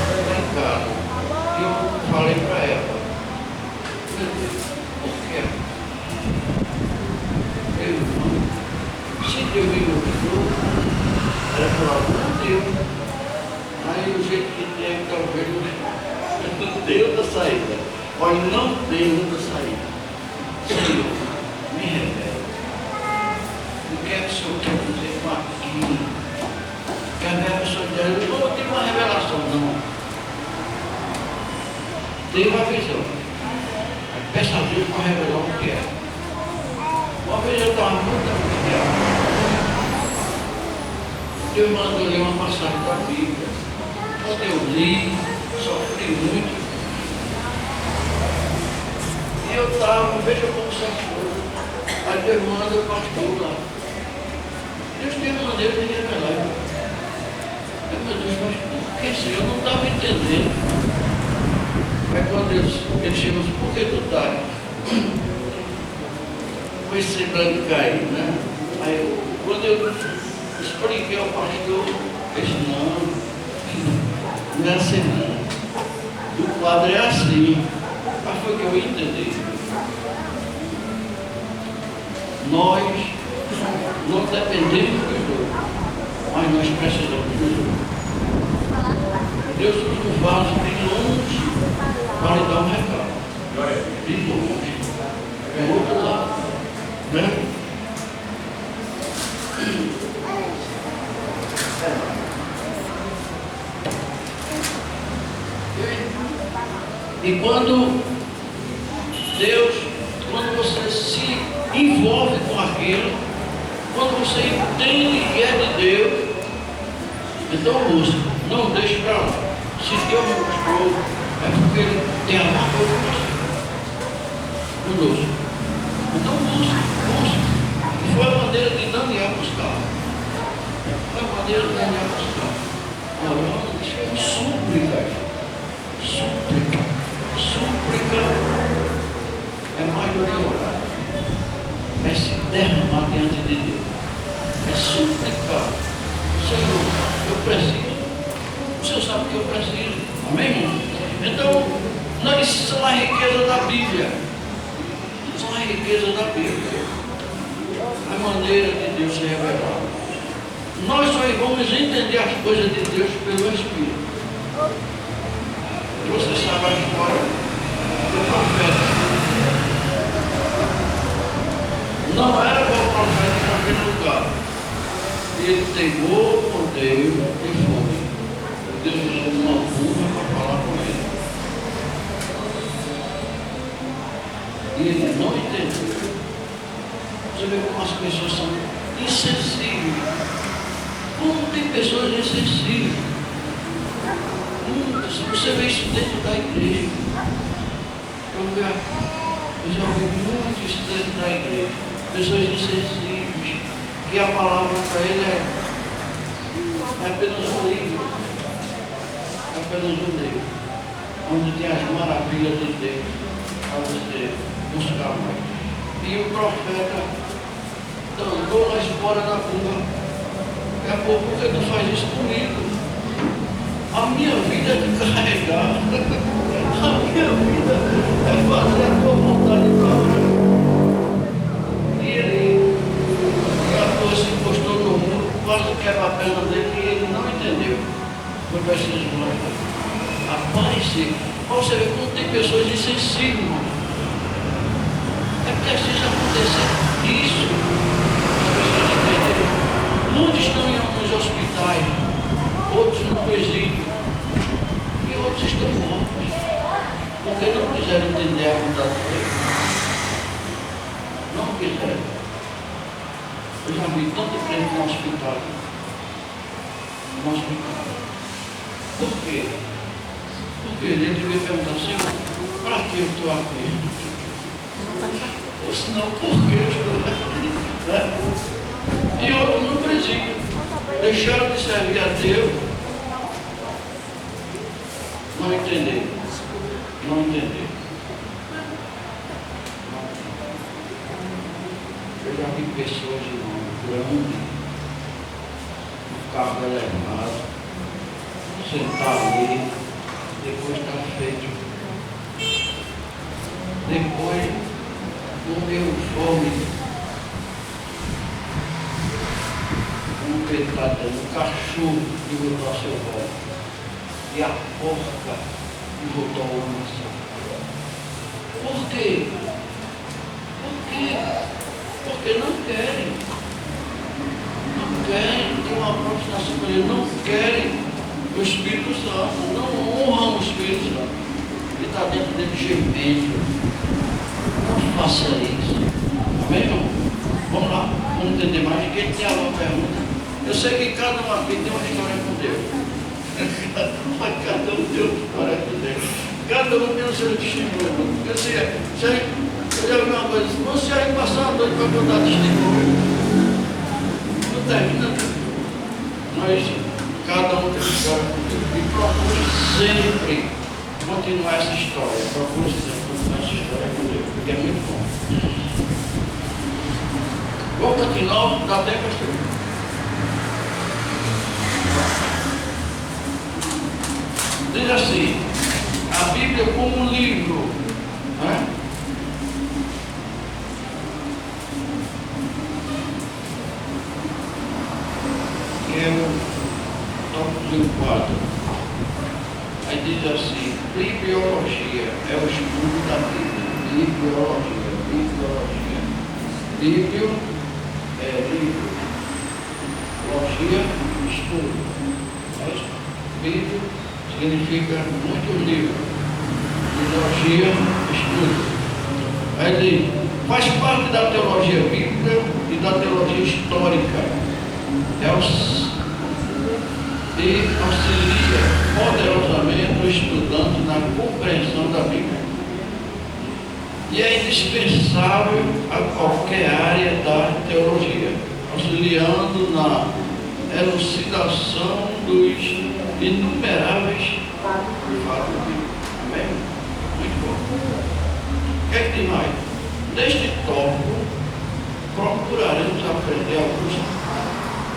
Speaker 1: coisa em casa, eu falei para ela, meu Deus, por quê? Meu irmão, se Deus me mostrou, ela falou, não deu. Aí o jeito que tem, talvez não deu da saída. Olha, não deu da saída. Senhor, me revela. O que é que o Senhor quer dizer com aquilo? Que a minha pessoa diz, eu não tive uma revelação, não. Teve uma visão. peça a Deus para revelar o que é. Uma vez eu estava muito angustiado. Deus mandou ler uma passagem da Bíblia. Quando eu li, sofri muito. E eu estava, veja como são as coisas. Aí Deus manda o pastor lá. Deus tem uma maneira de revelar. Meu Deus, mas por que isso? Eu não estava entendendo. Aí quando ele chegou assim, por que tu está com esse semblante caído, né? Aí quando eu expliquei ao pastor, ele disse, não é assim não. O quadro é assim. Mas foi que eu entendi. Nós não dependemos dos outros, mas nós precisamos dos outros. Deus usa um vaso de longe para lhe dar um recado. De longe. É outro lado. Né? E quando Deus, quando você se envolve com aquilo, quando você entende que é de Deus, então busca, não deixe para lá. Se Deus mostrou, é porque Ele tem alguma coisa conosco. Então busca. E foi a maneira de Daniel buscar. Foi a maneira de Daniel buscar. Orando, súplica. Súplica é mais do que orar. É se derramar diante de Deus. É suplicar. Senhor, eu preciso. O Senhor sabe que eu preciso. Amém, irmão? Então, nós são a riqueza da Bíblia. São a riqueza da Bíblia. A maneira de Deus se revelar. Nós só vamos entender as coisas de Deus pelo Espírito. Você sabe a história do profeta. Não era bom profeta naquele lugar. Ele teimou por Deus e foi. Deus usou uma burra para falar com ele. E ele não entendeu. Você vê como as pessoas são insensíveis. Como tem pessoas insensíveis. Você vê isso dentro da igreja. Eu já vi muito isso dentro da igreja. Pessoas insensíveis, que a palavra para ele é apenas um livro. É apenas um livro. Onde tem as maravilhas de Deus para você buscar mais. E o profeta andou na espora da curva. Daqui a pouco, por que tu faz isso comigo? A minha vida é de carregar. A minha vida é fazer a tua vontade para. E ele se encostou no muro, quase quebra a perna dele e ele não entendeu. Foi preciso aparecer. Você vê como tem pessoas insensíveis, irmão. É preciso acontecer isso. As pessoas entenderem. Muitos estão nos hospitais, outros no presídio. E outros estão mortos, porque não quiseram entender a vontade de Deus. Não quiseram. Eu já vi tanto crente no hospital. No hospital. Por quê? Porque ele devia perguntar assim, para que eu estou aqui? Ou senão, por que eu estou aqui? Né? E outros no presídio. Deixaram de servir a Deus. Não entender. Não entender. Eu já vi pessoas, irmão, grandes, no carro elevado, sentar ali, depois está feito. Depois, morreu fome. Como que ele está dando? O cachorro que botou a seu volta. E a porca que botou a almoço. Por quê? Por quê? Porque não querem. Não querem. Tem uma aproximação com ele. Não querem o Espírito Santo. Não honram o Espírito Santo. Ele está dentro dele gemendo. sei que cada um aqui tem uma história com Deus. Cada um tem uma história com Deus. Cada um tem o seu testemunho. Eu já vi uma coisa, você aí passar a noite para contar testemunho. Não termina tudo. Mas cada um tem uma história com Deus. E procure sempre continuar essa história. Procure sempre continuar essa história com Deus, porque é muito bom. Vou continuar, dá tempo para escrever. Diz assim, a Bíblia como um livro, né? Que é o tópico 4. Aí diz assim, bibliologia é o estudo da Bíblia. Bibliologia. Bíblio é livro. Logia, estudo. Mas Bíblia significa muito livro. Bibliologia, estudo. Aí diz, faz parte da teologia bíblica e da teologia histórica. E auxilia poderosamente o estudante na compreensão da Bíblia. E é indispensável a qualquer área da teologia, auxiliando na elucidação dos inumeráveis fatos bíblicos. Amém? Muito bom. O que é que tem mais? Neste tópico, procuraremos aprender alguns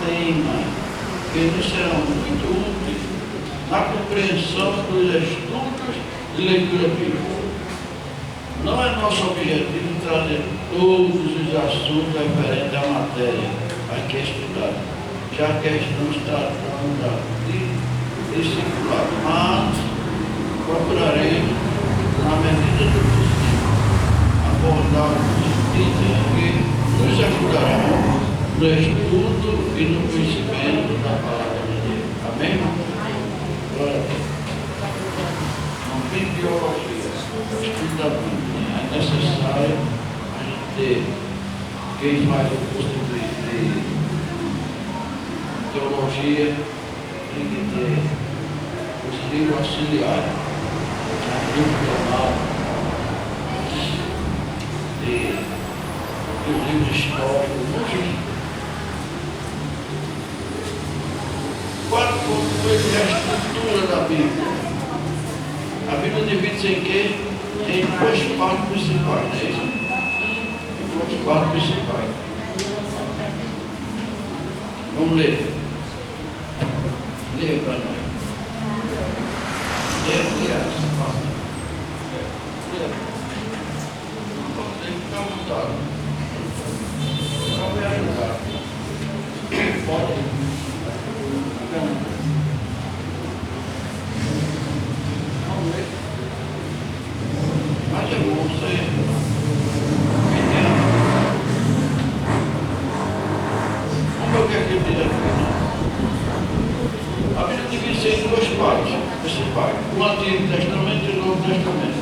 Speaker 1: temas que nos serão muito úteis na compreensão dos estudos de leitura bíblica. Não é nosso objetivo trazer todos os assuntos referentes à matéria aqui estudada, já que estamos tratando de discipulado, mas procuraremos, na medida do possível, abordar os itens que nos ajudarão no estudo e no conhecimento da palavra de Deus. Amém? Glória a Deus. Não tem biologia, estudo da Bíblia. É necessário a gente ter, quem faz o curso de teologia, tem que ter os livros auxiliares, a Bíblia normal, e os livros históricos. Quatro coisas é a estrutura da Bíblia. A Bíblia divide-se em quê? Em duas partes principais, não é isso? Em duas partes principais. Vamos ler. Leia para nós. Leia essa parte. Leia. Tem que ficar à vontade. Não vai ajudar. Pode. Mas é bom você entender. Vamos ver o que é que ele diz aqui. A Bíblia divide-se em duas partes principais: o Antigo Testamento e o Novo Testamento.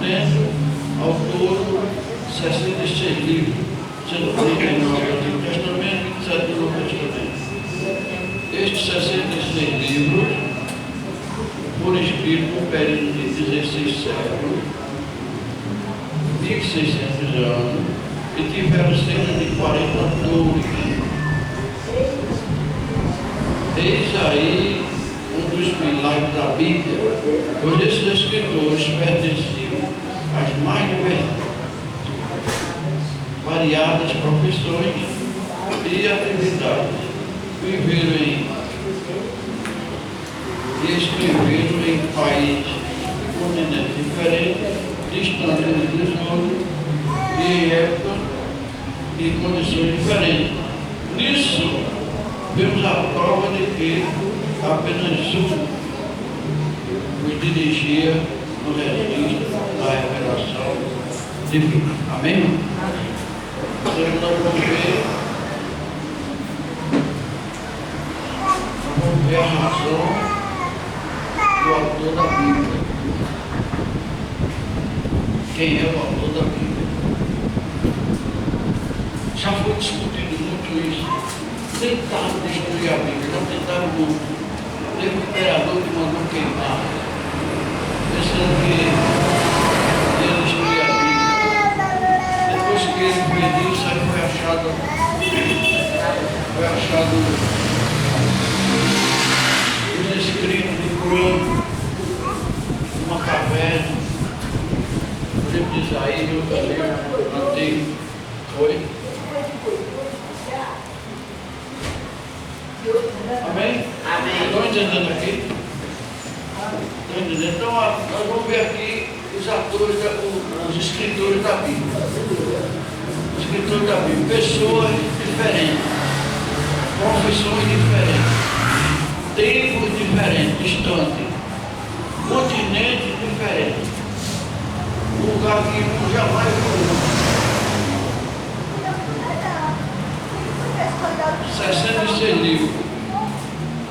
Speaker 1: Tendo ao todo 66 livros, sendo 39 do Antigo Testamento e 27 do Novo Testamento. Estes 66 livros foram escritos no período de 16 séculos, 1.600 anos, e tiveram cerca de 40 autores. Eis aí um dos pilares da Bíblia, pois esses escritores pertenciam às mais variadas profissões e atividades. Viveram e escreveram em países e continentes diferentes, distantes uns dos outros, e em épocas e condições diferentes. Nisso, vemos a prova de que apenas um os dirigia no registro da revelação divina. Amém? Então, nós vamos ver a razão do autor da Bíblia. Quem é o autor da Bíblia? Já foi discutido muito isso tentaram destruir a Bíblia, não tentaram muito. Teve um imperador que mandou queimar, pensando que ia destruir a Bíblia. Depois que ele fez isso, aí foi achado os escritos do Corão, uma caverna, o livro de Isaías, o livro antigo. Foi? Amém?
Speaker 6: Amém.
Speaker 1: Estão entendendo aqui? Estão entendendo? Então, nós vamos ver aqui os atores, os escritores da Bíblia. Os escritores da Bíblia. Pessoas diferentes, profissões diferentes, tempos diferentes, distantes, continentes diferentes, lugar que um jamais foi. 66 livros.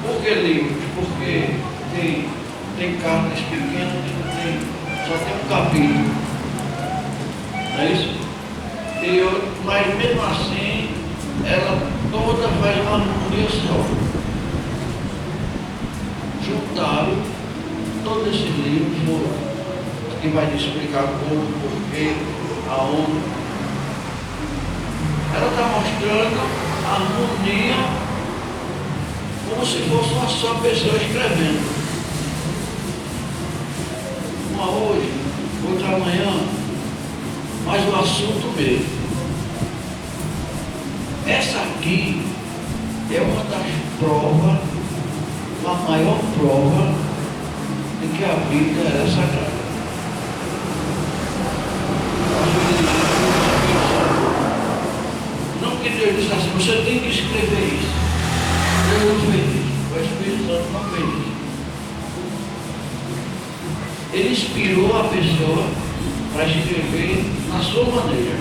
Speaker 1: Por que livros? Porque tem cartas pequenas, só tem um capítulo. Não é isso? Mas mesmo assim, ela toda faz uma harmonia só. Juntaram todos esses livros, que vai explicar como, porquê, aonde. Ela está mostrando a harmonia como se fosse uma só pessoa escrevendo. Uma hoje, outra amanhã, mas o assunto mesmo. Essa aqui é uma das provas, a maior prova de que a Bíblia era sagrada. Não que Deus disse assim, você tem que escrever isso. Deus não fez isso. O Espírito Santo não fez isso. Ele inspirou a pessoa para escrever na sua maneira,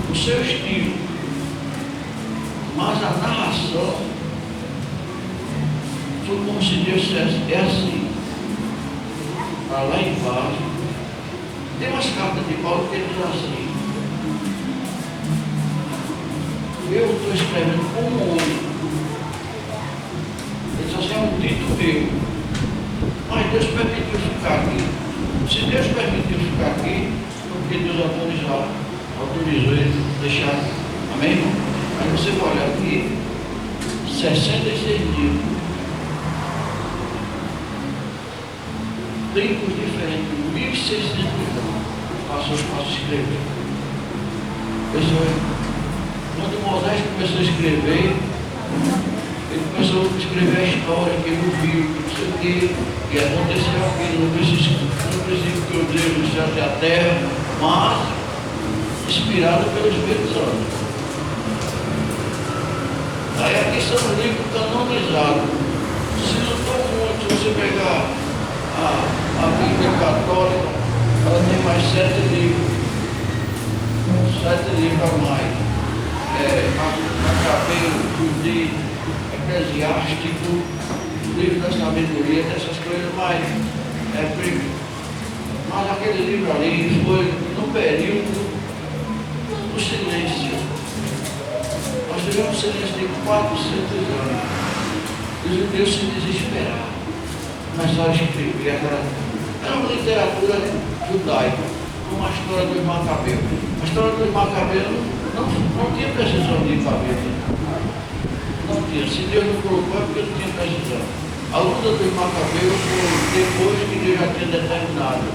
Speaker 1: no seu estilo. Mas a narração foi como se Deus dissesse, é assim. Para lá embaixo. Tem umas cartas de Paulo que ele diz assim. Eu estou escrevendo como um homem. Ele diz assim, é um dito meu. Mas Deus permitiu ficar aqui. Se Deus permitiu ficar aqui, porque Deus autorizou ele deixar. Amém, irmão? Aí você vai olhar aqui, 66 livros. Tempos diferentes, 1.600 anos. Passou para escrever. Pessoas. Quando Moisés começou a escrever, ele começou a escrever a história que ele viu, que não sei o que aconteceu aquilo, no princípio que eu Deus do céu e a terra, mas inspirado pelo Espírito Santo. Aí aqui são os livros canonizados. Se não estou muito, se você pegar a Bíblia Católica, ela tem mais 7 livros. 7 livros a mais. Macabeu, Judite, Eclesiástico, livro da sabedoria, dessas coisas, mas aquele livro ali foi no período do silêncio. Nós tivemos um silêncio de 400 anos. Os judeus se desesperaram, começaram a escrever era uma literatura judaica, como a história dos Macabeus. A história dos Macabeus não tinha precisão de cabeça. Não tinha. Se Deus não colocou é porque não tinha precisão. A luta dos Macabeus foi depois que Deus já tinha determinado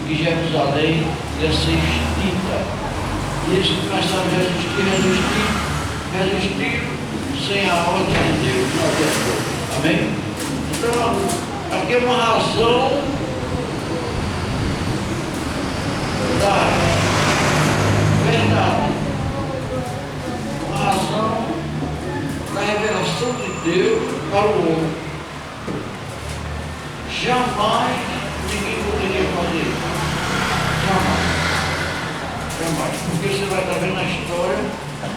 Speaker 1: que Jerusalém ia ser extinta. E eles começaram a resistir sem a ordem de Deus. Não adiantou. Amém? Então, aqui é uma razão da verdade. Uma razão da revelação de Deus para o homem. Jamais ninguém poderia fazer isso. Jamais. Jamais. Porque você vai estar vendo a história,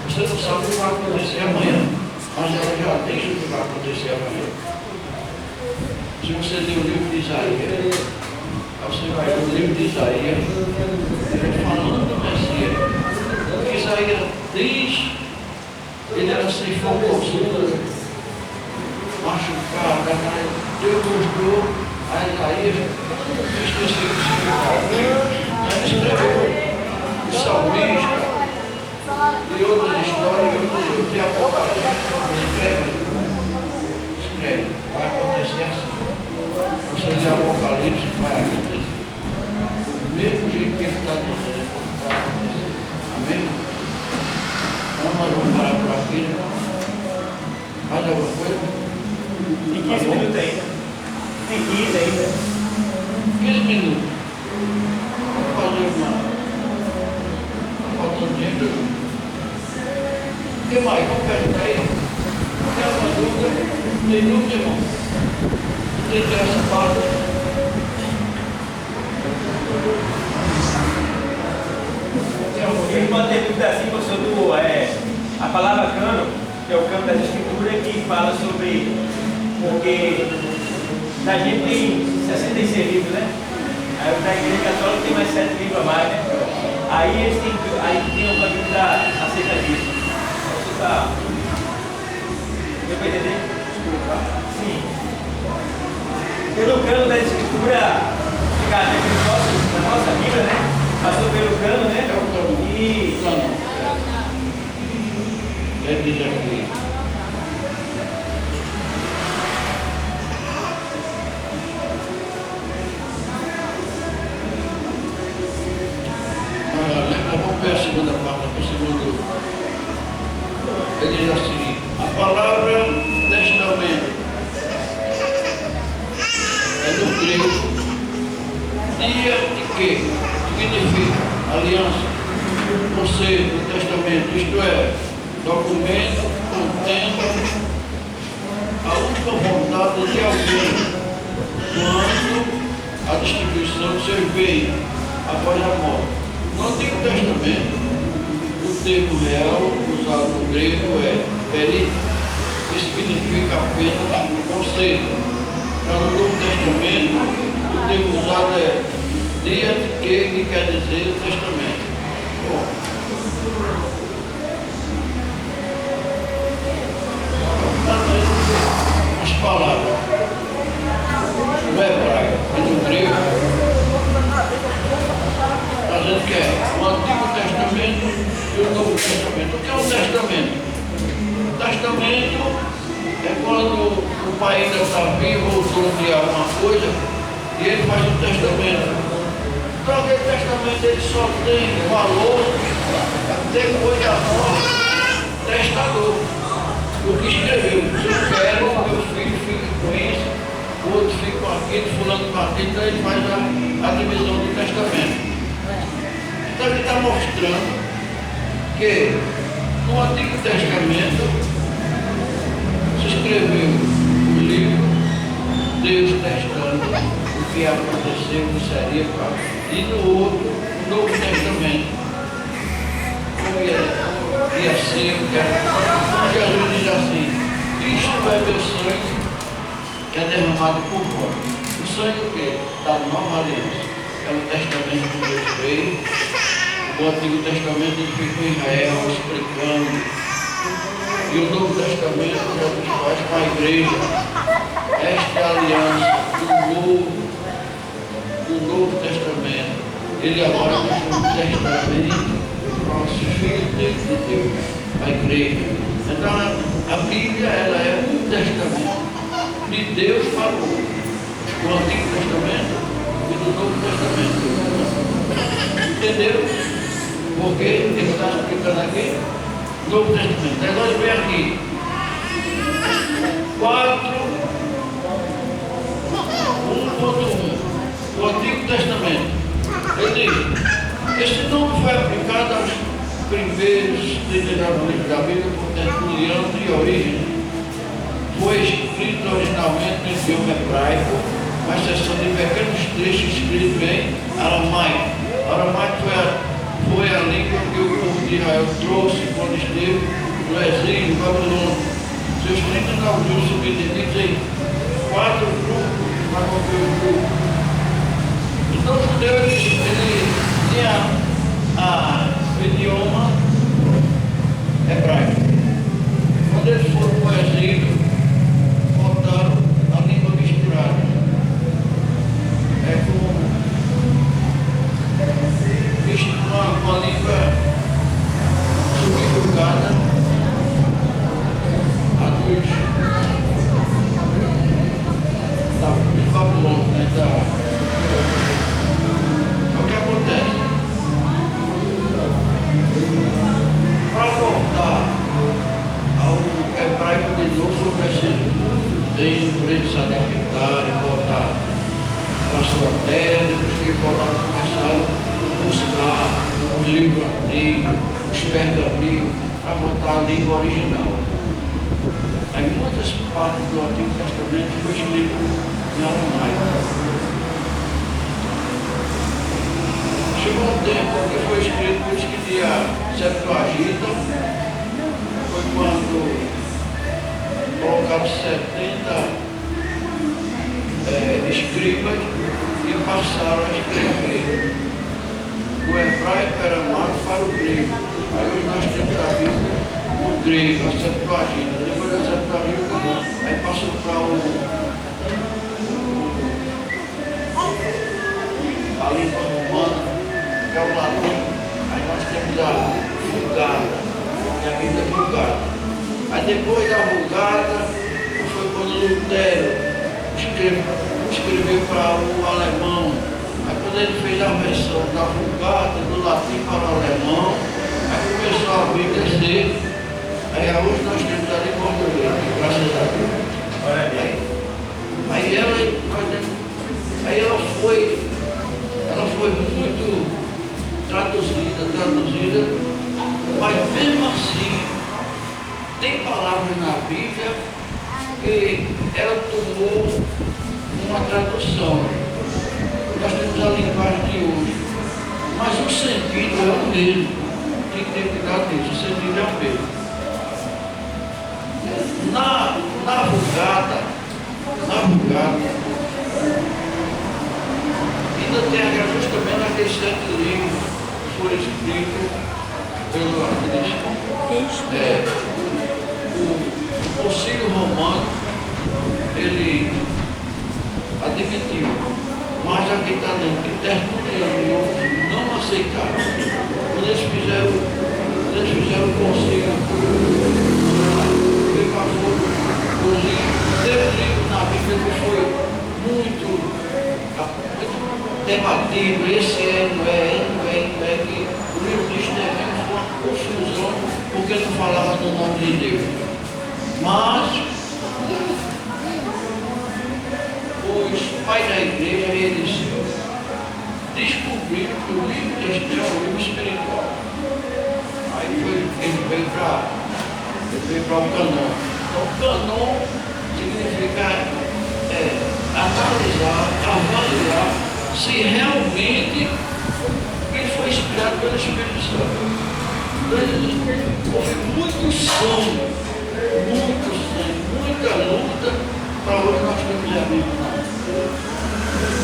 Speaker 1: você não sabe o que vai acontecer amanhã. Mas ela já diz o que vai acontecer amanhã. Se você ler o livro de Isaías, você vai ler o livro de Isaías, ele falando do Messias. Isaías diz, ele era ceifador. salmista e outras histórias, eu tenho Apocalipse. Escreve. Vai acontecer assim. Você lê Apocalipse, vai acontecer. Do mesmo jeito que ele está dizendo, vai acontecer. Amém? Então nós vamos parar por aqui, né? Mais alguma coisa?
Speaker 2: Tem 15 minutos ainda. Tem 15 ainda.
Speaker 1: 15 minutos. Vamos fazer uma. Faltando tempo. O que mais? Vamos perguntar aí. Tem alguma dúvida? Tem dúvida, irmão? Tem que ter essa parte.
Speaker 2: Ele pode ter dúvida assim, professor, a palavra cano, que é o campo das escrituras, que fala sobre. Porque a gente tem 66 livros, né? Aí o da Igreja Católica tem mais 7 livros a mais, né? Aí tem uma dúvida acerca disso. Você está. Deu para entender? Sim. Pelo cano da escritura, na nossa Bíblia, né? Passou pelo cano, né? E.
Speaker 1: Deve dizer aqui. Vamos ver a segunda parte, o segundo. Ele diz assim: a palavra testamento é do grego dia de que significa aliança, conselho, testamento, isto é, documento contendo a única vontade de alguém quanto à distribuição de seus bens após a morte. No Antigo Testamento, o termo real usado no grego é perito, que significa apenas conselho. Já no Novo Testamento, o termo usado é dia de que quer dizer testamento. Bom, as palavras no hebraico e no grego, a gente quer o Antigo Testamento e o Novo Testamento. O que é um testamento? O testamento é quando o pai ainda está vivo ou dono de alguma coisa e ele faz um testamento. Então aquele testamento ele só tem valor depois da morte do testador. O que escreveu, se eu quero, meu filho fique com isso, o outro fica com aquilo, fulano com aquilo, então ele faz a divisão do testamento. Então ele está mostrando que no Antigo Testamento se escreveu um livro, Deus testando o que aconteceu, o que seria para. E no outro, o Novo Testamento, como ia ser, o que era. Jesus diz assim: isto é meu sangue que é derramado por vós. O sangue o quê? Da nova aliança. É o testamento que Deus fez. O Antigo Testamento ele ficou em Israel explicando. E o Novo Testamento Jesus faz com a igreja. Esta é a aliança do Novo Testamento. Ele agora deixou um testamento para os filhos de Deus, a igreja. Então a Bíblia ela é um testamento de Deus para o mundo. O Antigo Testamento e do Novo Testamento. Entendeu? Porque ele está explicando aqui Novo Testamento. Agora vem aqui 1.1. O Antigo Testamento. Ele diz: esse nome foi aplicado aos primeiros 39 livros da Bíblia por Tertuliano de origem. Foi escrito originalmente no idioma hebraico, com exceção de pequenos trechos escritos em aramaico. Aramaico foi a língua que o povo de Israel trouxe quando esteve no exílio babilônico. Seus 39 livros subdivididos em 4 grupos para cumprir o grupo. Então os judeus ele tinha o idioma hebraico. Quando eles foram para o exílio, botaram a língua misturada. É como uma língua livro antigo, os pergaminhos, para botar a língua original. Aí muitas partes do Antigo Testamento foi escrito em aramaico. Chegou um tempo que foi escrito, por isso que tinha Septuaginta, foi quando colocaram 70 escribas e passaram a escrever. O hebraico era aramaico para o grego. Aí hoje nós temos a Bíblia no grego, a Septuaginta. Depois da Septuaginta, aí passou para a língua romana, que é o latim. Aí nós temos a Vulgata, que é a Bíblia Vulgata. Aí depois da Vulgata, foi quando Lutero escreveu para o alemão. Aí quando ele fez a versão da Vulgata, do latim para o alemão, aí começou a Bíblia a ser. Aí hoje nós temos a língua portuguesa, graças a Deus. Aí ela foi muito traduzida, mas mesmo assim, tem palavras na Bíblia que ela tomou uma tradução. Nós temos a linguagem de hoje, mas o sentido é o mesmo. Tem que ter cuidado disso, o sentido é o mesmo. Na Vulgata, ainda tem justamente aqueles 7 livros que foram escritos pelo o Concílio Romano, ele admitiu, mas aqui está dentro que tertulianos não aceitaram. Quando eles fizeram o concílio, teve um livro na Bíblia que foi muito debatido, esse que o livro de Estevão foi uma confusão, porque não falava do nome de Deus. Mas os pais da igreja, eles descobriram que o livro de Estevão é um livro espiritual. Aí ele veio para o canon. Então, o canon significa analisar, avaliar se realmente ele foi inspirado pelo Espírito Santo. Então, houve muito sangue, muita luta para hoje nós temos a Bíblia.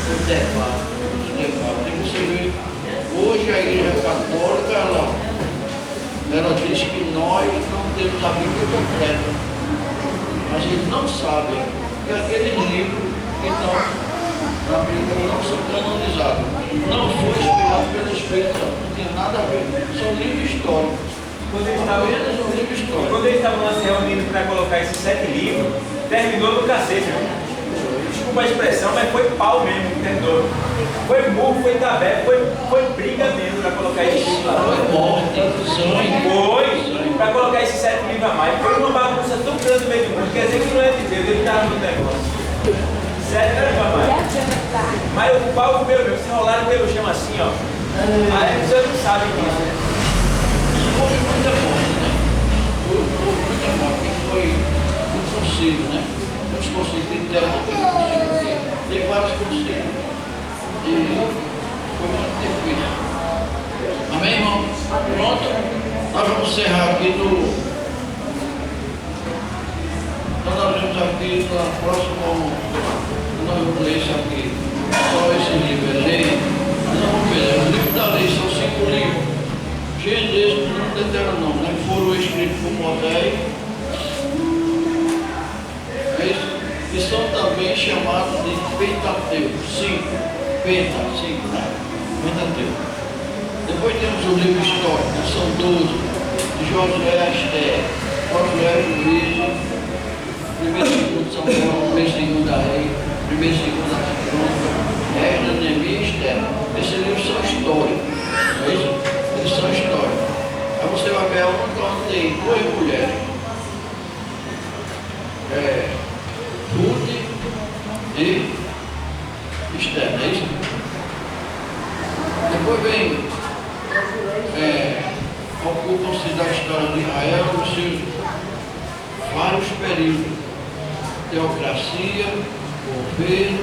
Speaker 1: O debate. E você vê, hoje a Igreja Católica, ela diz que nós não temos a Bíblia completa. Mas eles não sabem que aqueles livros que estão na Bíblia não são canonizados. Não foi inspirado pelo Espírito Santo, não tem nada a ver. São livros históricos. Apenas um livro histórico.
Speaker 2: Quando eles estavam lá se reunindo para colocar esses 7 livros, terminou no cacete, viu? Desculpa a expressão, mas foi pau mesmo que terminou. Foi murro, foi tabé, foi briga mesmo para colocar esses livros lá.
Speaker 1: Foi morte, sangue.
Speaker 2: Foi para colocar esses 7 livros a mais. Foi uma bagunça tão grande no meio do mundo, quer dizer que não é de Deus, ele estava no negócio. 7 livros a mais. Mas o pau comeu mesmo, se enrolaram pelo chão assim, ó. Aí as pessoas não sabem disso, né?
Speaker 1: Houve muita morte, né? Houve muita morte, que foi um concílio, né? Os concílios de terra, tem vários concílios. E foi muito difícil. Amém, irmão? Pronto? Nós vamos encerrar aqui Então nós vamos aqui para o próximo. Nós vamos ler isso aqui. Só esse livro é lei. Mas nós vamos ver. O livro da lei são 5 livros. Gênesis, Deuteronômio, né? Foram escritos por Moisés, que são também chamados de Pentateuco, 5, né? Pentateuco. Depois temos o livro histórico, que são 12, de Josué, Esther, Josué, Juízo, 1º e 2 Samuel, 1º e 2 Rei, 1º e 2 Crônica, Esdras, Neemias e Esther. Esses livros são históricos, não é isso? Eles são históricos. Aí você vai ver onde tem 2 mulheres. Ruth e Esther, não é isso? Depois vem eu considero a história de Israel nos seus vários períodos. Teocracia, governo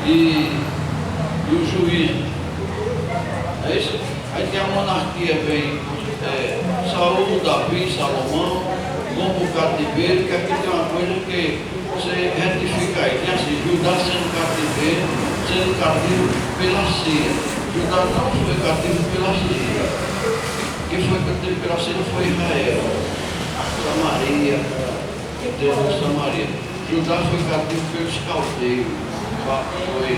Speaker 1: e o juízo. É isso? Aí tem a monarquia, vem Saul, Davi, Salomão, vão para o cativeiro, que aqui tem uma coisa que você retifica aí. Tem assim, Judá sendo cativo pela Síria. Judá não foi cativo pela Síria. Quem foi cativo pela Síria foi Israel, Samaria, Deus de Samaria. Judá foi cativo pelos caldeus, foi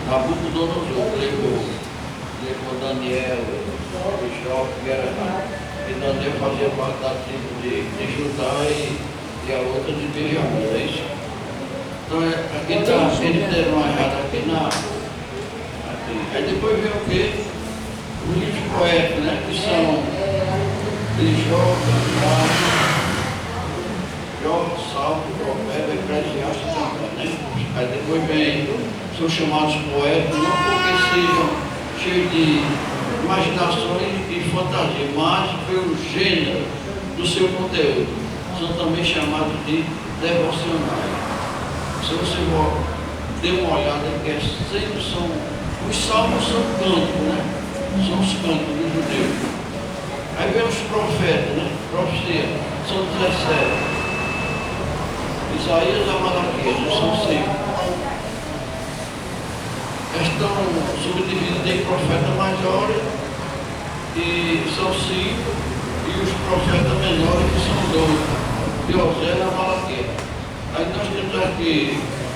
Speaker 1: Nabucodonosor, levou Daniel, Jó, que era, e Daniel fazia parte da tribo de Judá e a outra de Benjamim, é isso? Então aqui está, eles deram uma errada aqui aqui. Aí depois vem o quê? Os livros poéticos, né? Que são de Jó, Salmo, Provérbio, Eclesiastes também, né? Aí depois vem, são chamados poetas, não porque sejam cheios de imaginações e fantasia, mas pelo gênero do seu conteúdo. São também chamados de devocionais. Se você der uma olhada, que sempre são, os salmos são cantos, né? São os cantos dos judeus. Aí vem os profetas, né? Profecia, são 17. Isaías e Malaquias, são 5. Estão subdivididos em profetas maiores, e são 5, e os profetas menores, que são 12, de Osés e Malaquias. Aí nós temos aqui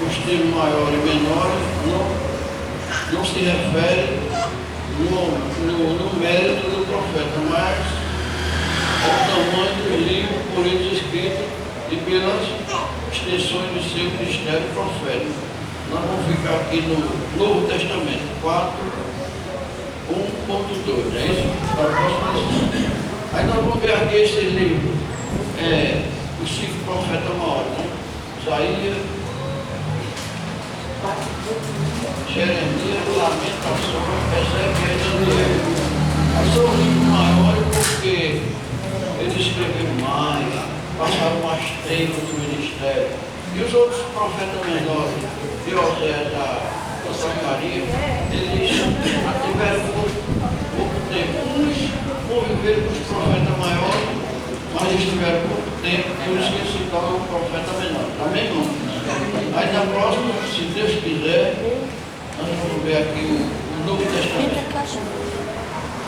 Speaker 1: os termos maiores e menores, não se refere no mérito do profeta, mas ao tamanho do livro por eles escrito e pelas extensões do seu ministério profético. Nós vamos ficar aqui no Novo Testamento, 4, 1.2, é isso? Aí nós vamos ver aqui esse livro, os 5 profetas maiores, né? Isaías, Jeremias, Lamentações, Ezequiel e Daniel. Aí são os livros maiores porque eles escreveram mais, passaram mais tempo no ministério. E os outros profetas menores, de Osés, da Zacarias, eles tiveram pouco tempo. Uns conviveram com os profetas maiores, mas eles tiveram pouco tempo, por isso que eles se tornam um profeta menor. Amém, irmão? Aí na próxima, se Deus quiser, nós vamos ver aqui o Novo Testamento.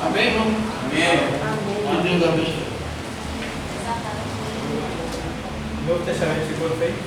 Speaker 1: Amém, irmão? Amém. Que Deus abençoe.
Speaker 2: O Novo Testamento ficou feito?